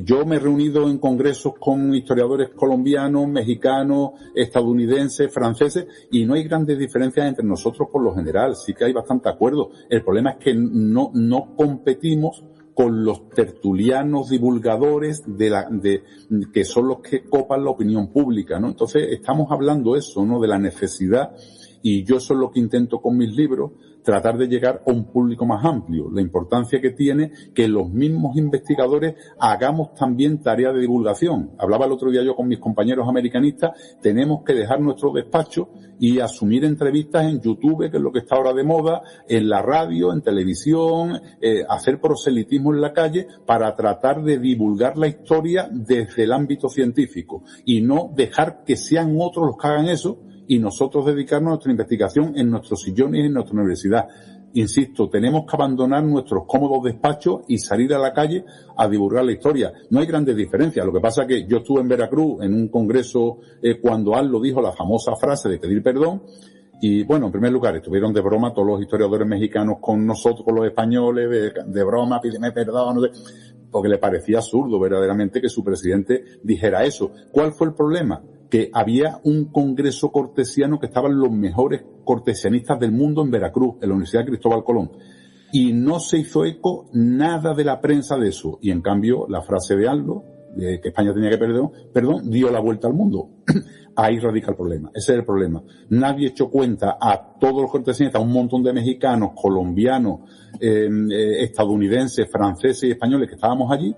Yo me he reunido en congresos con historiadores colombianos, mexicanos, estadounidenses, franceses, y no hay grandes diferencias entre nosotros por lo general. Sí que hay bastante acuerdo. El problema es que no competimos con los tertulianos divulgadores que son los que copan la opinión pública, ¿no? Entonces estamos hablando eso, ¿no? De la necesidad, y yo eso es lo que intento con mis libros, tratar de llegar a un público más amplio. La importancia que tiene que los mismos investigadores hagamos también tarea de divulgación. Hablaba el otro día yo con mis compañeros americanistas, tenemos que dejar nuestro despacho y asumir entrevistas en YouTube, que es lo que está ahora de moda, en la radio, en televisión, hacer proselitismo en la calle para tratar de divulgar la historia desde el ámbito científico y no dejar que sean otros los que hagan eso y nosotros dedicarnos a nuestra investigación en nuestros sillones y en nuestra universidad. Insisto, tenemos que abandonar nuestros cómodos despachos y salir a la calle a divulgar la historia. No hay grandes diferencias. Lo que pasa es que yo estuve en Veracruz en un congreso cuando Aldo dijo la famosa frase de pedir perdón. Y bueno, en primer lugar, estuvieron de broma todos los historiadores mexicanos con nosotros, con los españoles, de broma, pídeme perdón, no sé, porque le parecía absurdo verdaderamente que su presidente dijera eso. ¿Cuál fue el problema? Que había un congreso cortesiano que estaban los mejores cortesianistas del mundo en Veracruz, en la Universidad Cristóbal Colón. Y no se hizo eco nada de la prensa de eso. Y en cambio, la frase de Aldo, de que España tenía que pedir perdón, dio la vuelta al mundo. Ahí radica el problema. Ese es el problema. Nadie echó cuenta a todos los cortesianistas, a un montón de mexicanos, colombianos, estadounidenses, franceses y españoles que estábamos allí,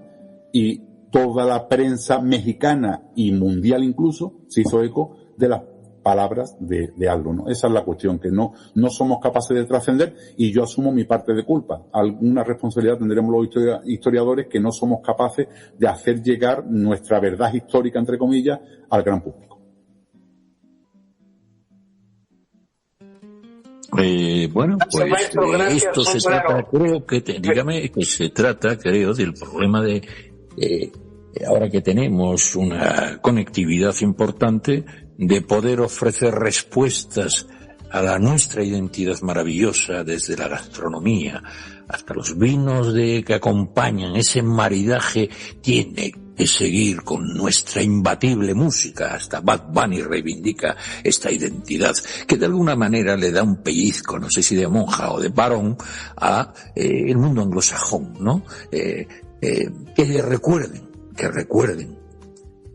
y toda la prensa mexicana y mundial incluso se hizo eco de las palabras de Aldo, ¿no? Esa es la cuestión, que no somos capaces de trascender, y yo asumo mi parte de culpa. Alguna responsabilidad tendremos los historiadores que no somos capaces de hacer llegar nuestra verdad histórica, entre comillas, al gran público. Bueno, pues maestro, esto se trata, creo que, dígame, que se trata, creo, del problema de ahora que tenemos una conectividad importante, de poder ofrecer respuestas a la nuestra identidad maravillosa, desde la gastronomía hasta los vinos que acompañan ese maridaje. Tiene que seguir con nuestra imbatible música. Hasta Bad Bunny reivindica esta identidad que de alguna manera le da un pellizco, no sé si de monja o de varón, a el mundo anglosajón, ¿no? Que recuerden,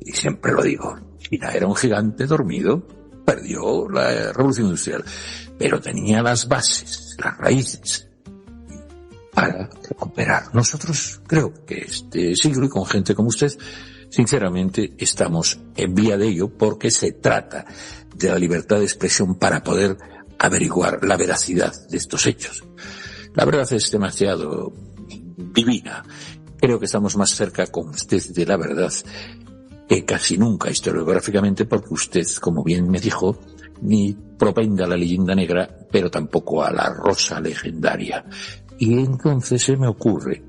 y siempre lo digo, China era un gigante dormido, perdió la revolución industrial, pero tenía las bases, las raíces para recuperar. Nosotros creo que este siglo, y con gente como usted, sinceramente estamos en vía de ello, porque se trata de la libertad de expresión para poder averiguar la veracidad de estos hechos. La verdad es demasiado divina. Creo que estamos más cerca con usted de la verdad que casi nunca historiográficamente, porque usted, como bien me dijo, ni propenda a la leyenda negra, pero tampoco a la rosa legendaria. Y entonces se me ocurre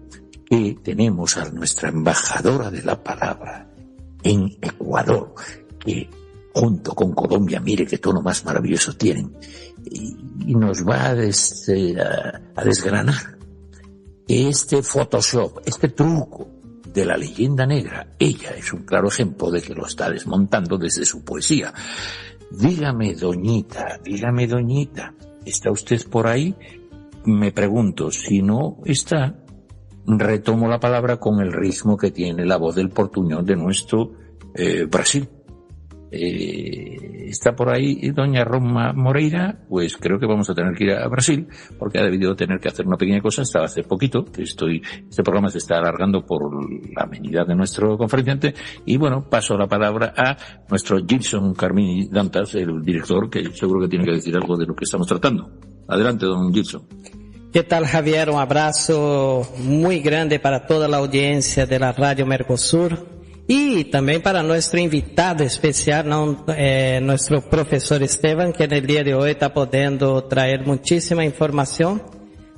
que tenemos a nuestra embajadora de la palabra en Ecuador, que junto con Colombia, mire qué tono más maravilloso tienen, y nos va a desgranar este Photoshop, este truco de la leyenda negra. Ella es un claro ejemplo de que lo está desmontando desde su poesía. Dígame, doñita, ¿está usted por ahí? Me pregunto, si no está, retomo la palabra con el ritmo que tiene la voz del portuñol de nuestro Brasil. Está por ahí doña Roma Moreira. Pues creo que vamos a tener que ir a Brasil, porque ha debido tener que hacer una pequeña cosa hasta hace poquito. Este programa se está alargando por la amenidad de nuestro conferenciante, y bueno, paso la palabra a nuestro Gilson Carmini Dantas, el director, que seguro que tiene que decir algo de lo que estamos tratando. Adelante, don Gilson. ¿Qué tal, Javier? Un abrazo muy grande para toda la audiencia de la Radio Mercosur. Y también para nuestro invitado especial, nuestro profesor Esteban, que en el día de hoy está pudiendo traer muchísima información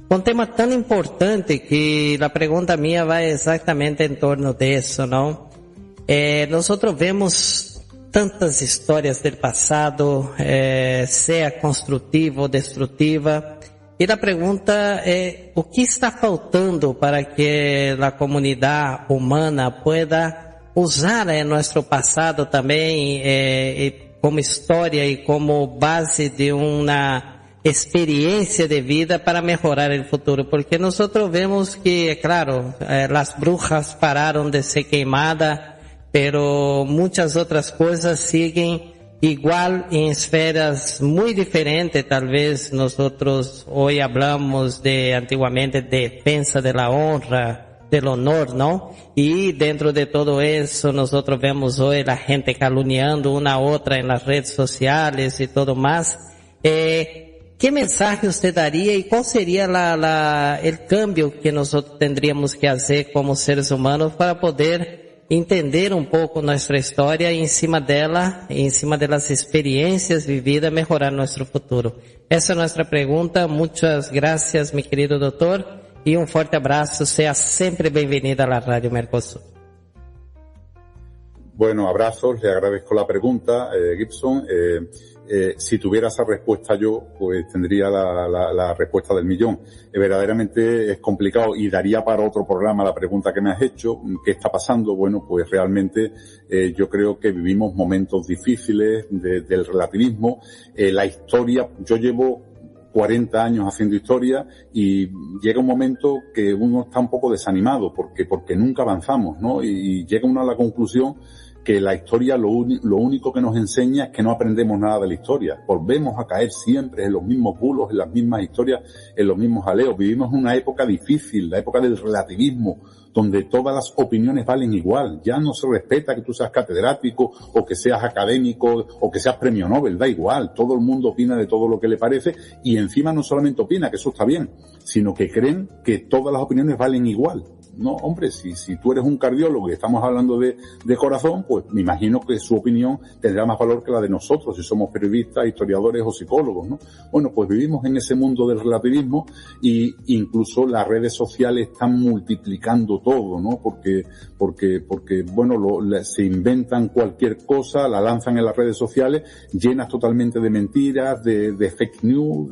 Un tema tan importante que la pregunta mía va exactamente en torno de eso, ¿no? Nosotros vemos tantas historias del pasado, sea constructiva o destructiva, y la pregunta es, ¿o qué está faltando para que la comunidad humana pueda usar nuestro pasado también como historia y como base de una experiencia de vida para mejorar el futuro? Porque nosotros vemos que, claro, las brujas pararon de ser quemadas, pero muchas otras cosas siguen igual en esferas muy diferentes. Tal vez nosotros hoy hablamos antiguamente, defensa de la honra, del honor, ¿no? Y dentro de todo eso nosotros vemos hoy la gente calumniando una a otra en las redes sociales y todo más. ¿Qué mensaje usted daría y cuál sería el cambio que nosotros tendríamos que hacer como seres humanos para poder entender un poco nuestra historia y encima de las experiencias vividas, mejorar nuestro futuro? Esa es nuestra pregunta. Muchas gracias, mi querido doctor, y un fuerte abrazo. Sea siempre bienvenida a la Radio Mercosur. Bueno, abrazos, le agradezco la pregunta, Gibson. Si tuviera esa respuesta yo, pues tendría la respuesta del millón. Verdaderamente es complicado y daría para otro programa la pregunta que me has hecho. ¿Qué está pasando? Bueno, pues realmente yo creo que vivimos momentos difíciles del relativismo. La historia, yo llevo 40 años haciendo historia y llega un momento que uno está un poco desanimado porque nunca avanzamos, ¿no? Y llega uno a la conclusión que la historia lo único que nos enseña es que no aprendemos nada de la historia. Volvemos a caer siempre en los mismos bulos, en las mismas historias, en los mismos jaleos. Vivimos una época difícil, la época del relativismo, donde todas las opiniones valen igual. Ya no se respeta que tú seas catedrático o que seas académico o que seas premio Nobel, da igual. Todo el mundo opina de todo lo que le parece y encima no solamente opina, que eso está bien, sino que creen que todas las opiniones valen igual. No, hombre, si tú eres un cardiólogo y estamos hablando de corazón, pues me imagino que su opinión tendrá más valor que la de nosotros, si somos periodistas, historiadores o psicólogos, ¿no? Bueno, pues vivimos en ese mundo del relativismo y incluso las redes sociales están multiplicando todo, ¿no? Porque bueno, se inventan cualquier cosa, la lanzan en las redes sociales, llenas totalmente de mentiras, de fake news,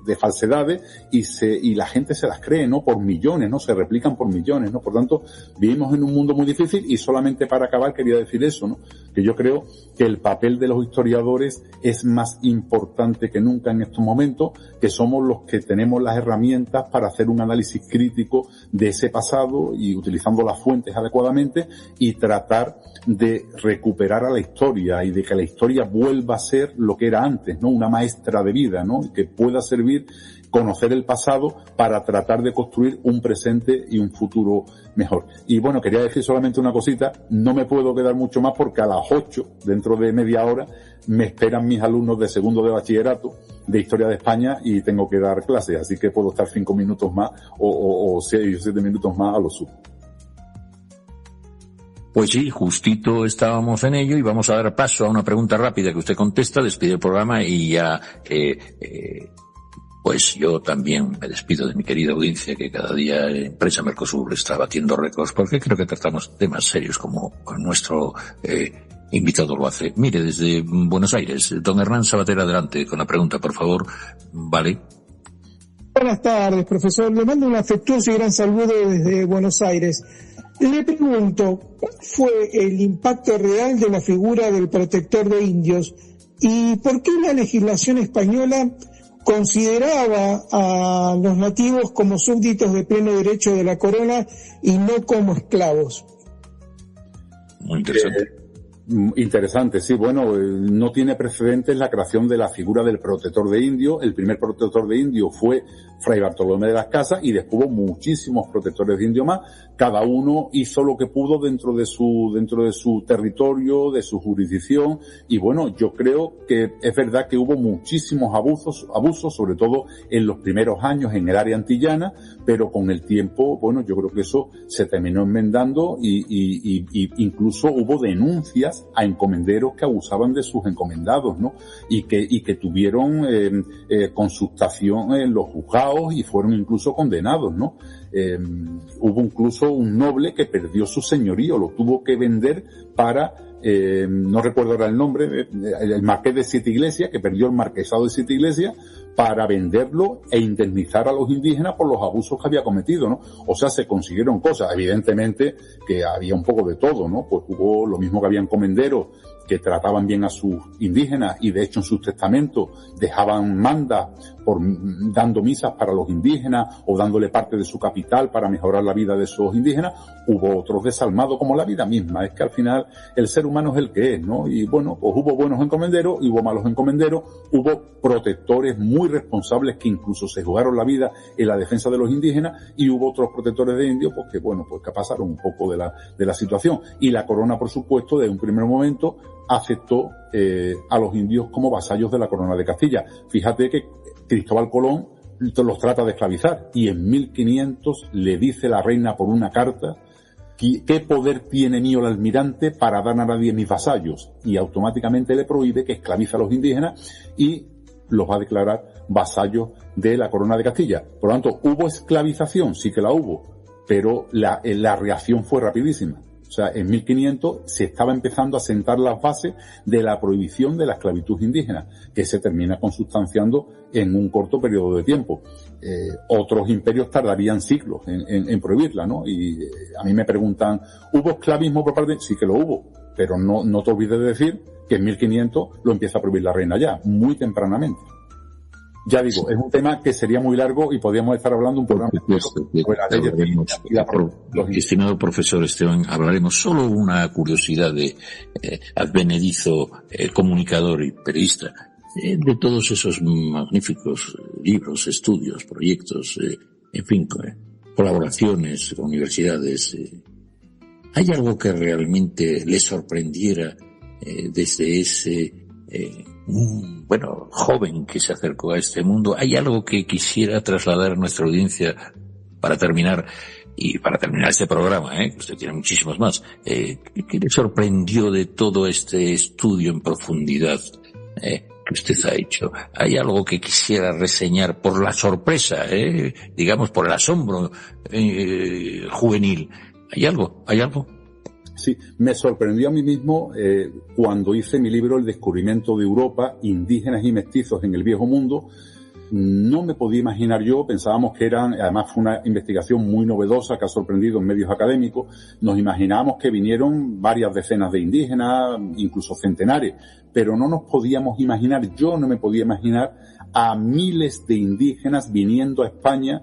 de falsedades, y la gente se las cree, ¿no? Por millones, ¿no? Se replican por millones, ¿no? Por tanto, vivimos en un mundo muy difícil y solamente para acabar quería decir eso, ¿no? Que yo creo que el papel de los historiadores es más importante que nunca en estos momentos, que somos los que tenemos las herramientas para hacer un análisis crítico de ese pasado y utilizando las fuentes adecuadamente y tratar de recuperar a la historia y de que la historia vuelva a ser lo que era antes, ¿no? Una maestra de vida, ¿no? Y que pueda servir conocer el pasado para tratar de construir un presente y un futuro mejor. Y bueno, quería decir solamente una cosita, no me puedo quedar mucho más porque a las 8, dentro de media hora, me esperan mis alumnos de segundo de bachillerato de Historia de España y tengo que dar clases, así que puedo estar 5 minutos más o 6 o 7 minutos más a lo sumo. Pues sí, justito estábamos en ello y vamos a dar paso a una pregunta rápida que usted contesta, despide el programa y ya pues yo también me despido de mi querida audiencia que cada día en Prensa Mercosur está batiendo récords porque creo que tratamos temas serios como nuestro invitado lo hace. Mire, desde Buenos Aires, don Hernán Sabater, adelante con la pregunta, por favor. Vale. Buenas tardes, profesor. Le mando un afectuoso y gran saludo desde Buenos Aires. Le pregunto, ¿cuál fue el impacto real de la figura del protector de indios y por qué la legislación española consideraba a los nativos como súbditos de pleno derecho de la corona y no como esclavos? Muy interesante. Interesante, sí. Bueno, no tiene precedentes la creación de la figura del protector de indios. El primer protector de indios fue Fray Bartolomé de las Casas y después hubo muchísimos protectores de indios más. Cada uno hizo lo que pudo dentro de su territorio, de su jurisdicción. Y bueno, yo creo que es verdad que hubo muchísimos abusos, sobre todo en los primeros años en el área antillana, pero con el tiempo, bueno, yo creo que eso se terminó enmendando y incluso hubo denuncias iglesias a encomenderos que abusaban de sus encomendados, ¿no? Y que tuvieron consultación en los juzgados y fueron incluso condenados, ¿no? Hubo incluso un noble que perdió su señorío, lo tuvo que vender para, no recuerdo ahora el nombre, el marqués de Siete Iglesias, que perdió el marquesado de Siete Iglesias para venderlo e indemnizar a los indígenas por los abusos que había cometido, ¿no? O sea, se consiguieron cosas. Evidentemente que había un poco de todo, ¿no? Pues hubo lo mismo que había encomenderos que trataban bien a sus indígenas y de hecho en sus testamentos dejaban mandas dando misas para los indígenas o dándole parte de su capital para mejorar la vida de esos indígenas. Hubo otros desalmados, como la vida misma. Es que al final el ser humano es el que es, ¿no? Y bueno, pues hubo buenos encomenderos y hubo malos encomenderos, hubo protectores muy responsables que incluso se jugaron la vida en la defensa de los indígenas y hubo otros protectores de indios pues que bueno, pues que pasaron un poco de la situación. Y la corona, por supuesto, desde un primer momento aceptó a los indios como vasallos de la corona de Castilla. Fíjate que Cristóbal Colón los trata de esclavizar y en 1500 le dice la reina por una carta: ¿qué poder tiene mío el almirante para dar a nadie mis vasallos? Y automáticamente le prohíbe que esclavice a los indígenas y los va a declarar vasallos de la corona de Castilla. Por lo tanto, ¿hubo esclavización? Sí que la hubo, pero la reacción fue rapidísima. O sea, en 1500 se estaba empezando a sentar las bases de la prohibición de la esclavitud indígena, que se termina consustanciando en un corto periodo de tiempo. Otros imperios tardarían siglos en prohibirla, ¿no? Y a mí me preguntan, ¿hubo esclavismo por parte? Sí que lo hubo, pero no te olvides de decir que en 1500 lo empieza a prohibir la reina ya, muy tempranamente. Ya digo, es un tema que sería muy largo y podríamos estar hablando un programa. Estimado profesor Esteban, hablaremos solo una curiosidad de advenedizo comunicador y periodista, de todos esos magníficos libros, estudios, proyectos, en fin, colaboraciones con universidades. ¿Hay algo que realmente le sorprendiera desde ese joven que se acercó a este mundo? ¿Hay algo que quisiera trasladar a nuestra audiencia para terminar este programa, que usted tiene muchísimos más? ¿Qué le sorprendió de todo este estudio en profundidad que usted ha hecho? ¿Hay algo que quisiera reseñar por la sorpresa, digamos, por el asombro juvenil? ¿Hay algo? Sí, me sorprendió a mí mismo cuando hice mi libro El descubrimiento de Europa, indígenas y mestizos en el Viejo Mundo. No me podía imaginar yo, pensábamos que además fue una investigación muy novedosa que ha sorprendido en medios académicos, nos imaginábamos que vinieron varias decenas de indígenas, incluso centenares, pero no nos podíamos imaginar, yo no me podía imaginar a miles de indígenas viniendo a España,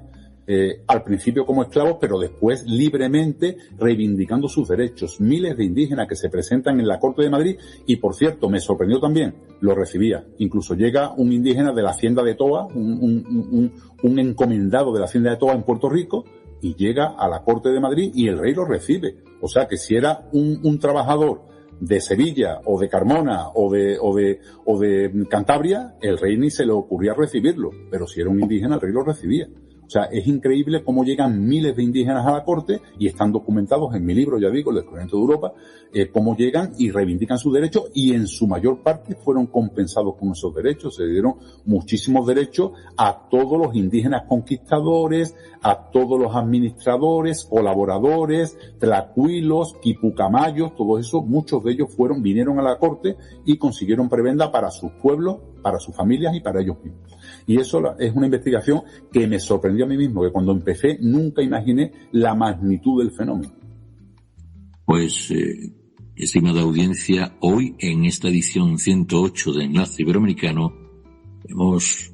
al principio como esclavos, pero después libremente reivindicando sus derechos. Miles de indígenas que se presentan en la Corte de Madrid y, por cierto, me sorprendió también, lo recibía. Incluso llega un indígena de la Hacienda de Toa, un encomendado de la Hacienda de Toa en Puerto Rico, y llega a la Corte de Madrid y el rey lo recibe. O sea que si era un trabajador de Sevilla o de Carmona o de Cantabria, el rey ni se le ocurría recibirlo, pero si era un indígena el rey lo recibía. O sea, es increíble cómo llegan miles de indígenas a la corte y están documentados en mi libro, ya digo, El descubrimiento de Europa, cómo llegan y reivindican sus derechos y en su mayor parte fueron compensados con esos derechos. Se dieron muchísimos derechos a todos los indígenas conquistadores, a todos los administradores, colaboradores, tlacuilos, quipucamayos, todos esos, muchos de ellos vinieron a la corte y consiguieron prebenda para sus pueblos, para sus familias y para ellos mismos. Y eso es una investigación que me sorprendió a mí mismo, que cuando empecé nunca imaginé la magnitud del fenómeno. Pues, estimada audiencia, hoy en esta edición 108 de Enlace Iberoamericano hemos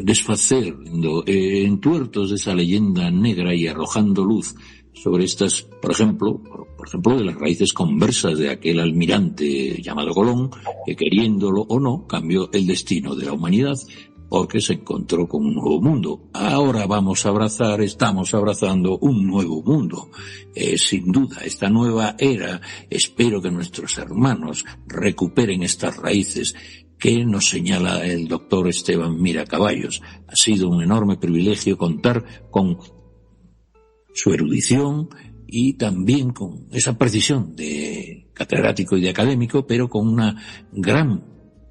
desfaciendo entuertos de esa leyenda negra y arrojando luz sobre estas, por ejemplo, de las raíces conversas de aquel almirante llamado Colón, que queriéndolo o no, cambió el destino de la humanidad porque se encontró con un nuevo mundo. Ahora estamos abrazando un nuevo mundo. Sin duda, esta nueva era, espero que nuestros hermanos recuperen estas raíces que nos señala el doctor Esteban Miracaballos. Ha sido un enorme privilegio contar con su erudición y también con esa precisión de catedrático y de académico, pero con una gran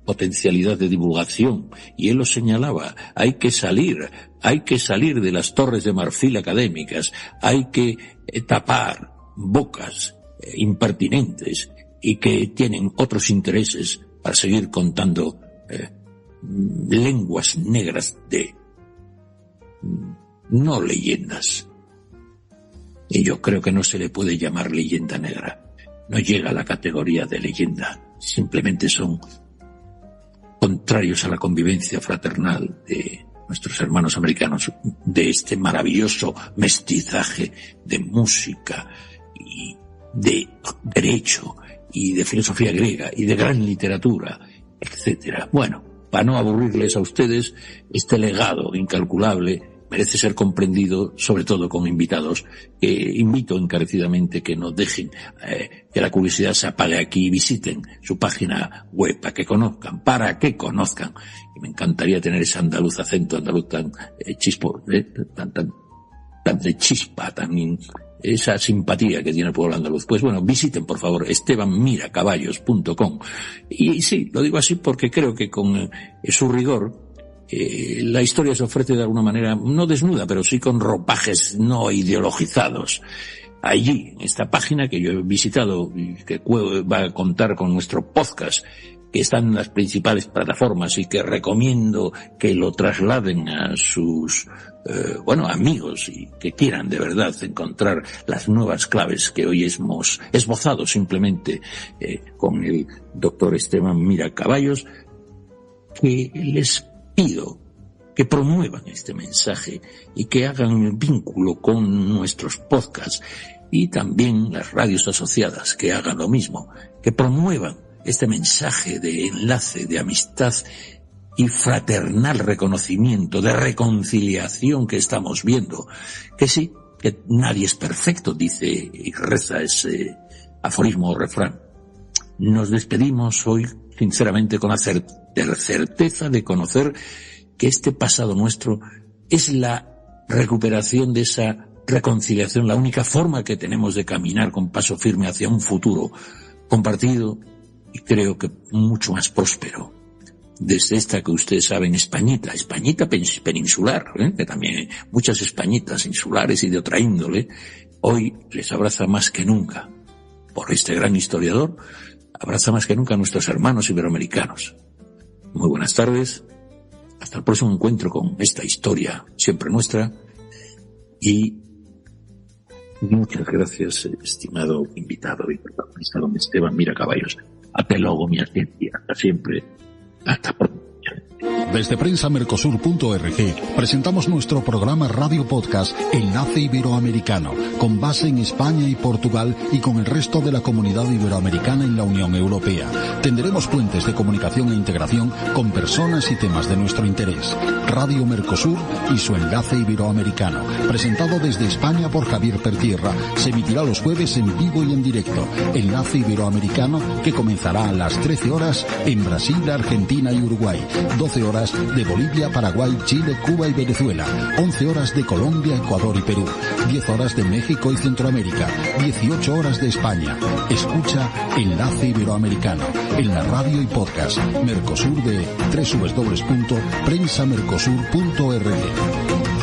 potencialidad de divulgación. Y él lo señalaba, hay que salir de las torres de marfil académicas, hay que tapar bocas impertinentes y que tienen otros intereses para seguir contando lenguas negras de no leyendas. Y yo creo que no se le puede llamar leyenda negra. No llega a la categoría de leyenda. Simplemente son contrarios a la convivencia fraternal de nuestros hermanos americanos, de este maravilloso mestizaje de música y de derecho y de filosofía griega y de gran literatura, etcétera. Bueno, para no aburrirles a ustedes, este legado incalculable merece ser comprendido, sobre todo con invitados. Invito encarecidamente que no dejen que la curiosidad se apague aquí y visiten su página web para que conozcan. Y me encantaría tener ese acento andaluz tan chispo, tan de chispa, esa simpatía que tiene el pueblo andaluz. Pues bueno, visiten por favor estebanmiracaballos.com. Y sí, lo digo así porque creo que con su rigor la historia se ofrece de alguna manera, no desnuda, pero sí con ropajes no ideologizados. Allí, en esta página que yo he visitado y que va a contar con nuestro podcast, que están en las principales plataformas y que recomiendo que lo trasladen a sus amigos y que quieran de verdad encontrar las nuevas claves que hoy hemos esbozado simplemente con el doctor Esteban Miracaballos, que les pido que promuevan este mensaje y que hagan el vínculo con nuestros podcasts y también las radios asociadas, que hagan lo mismo, que promuevan este mensaje de enlace, de amistad y fraternal reconocimiento, de reconciliación que estamos viendo. Que sí, que nadie es perfecto, dice y reza ese aforismo o refrán. Nos despedimos hoy, sinceramente, con la certeza de conocer que este pasado nuestro es la recuperación de esa reconciliación, la única forma que tenemos de caminar con paso firme hacia un futuro compartido y creo que mucho más próspero. Desde esta que ustedes saben, Españita peninsular, que también hay muchas Españitas insulares y de otra índole, hoy les abraza más que nunca. Por este gran historiador, abraza más que nunca a nuestros hermanos iberoamericanos. Muy buenas tardes, hasta el próximo encuentro con esta historia siempre nuestra y muchas gracias, estimado invitado y protagonista, don Esteban Miracaballos. Hasta luego, mi ciencia, hasta siempre, hasta pronto. Desde prensamercosur.org presentamos nuestro programa Radio Podcast Enlace Iberoamericano, con base en España y Portugal y con el resto de la comunidad iberoamericana en la Unión Europea. Tendremos puentes de comunicación e integración con personas y temas de nuestro interés. Radio Mercosur y su Enlace Iberoamericano, presentado desde España por Javier Pertierra, se emitirá los jueves en vivo y en directo. Enlace Iberoamericano, que comenzará a las 13 horas en Brasil, Argentina y Uruguay, 12 horas de Bolivia, Paraguay, Chile, Cuba y Venezuela, 11 horas de Colombia, Ecuador y Perú, 10 horas de México y Centroamérica, 18 horas de España. Escucha Enlace Iberoamericano en la radio y podcast Mercosur de www.prensamercosur.org.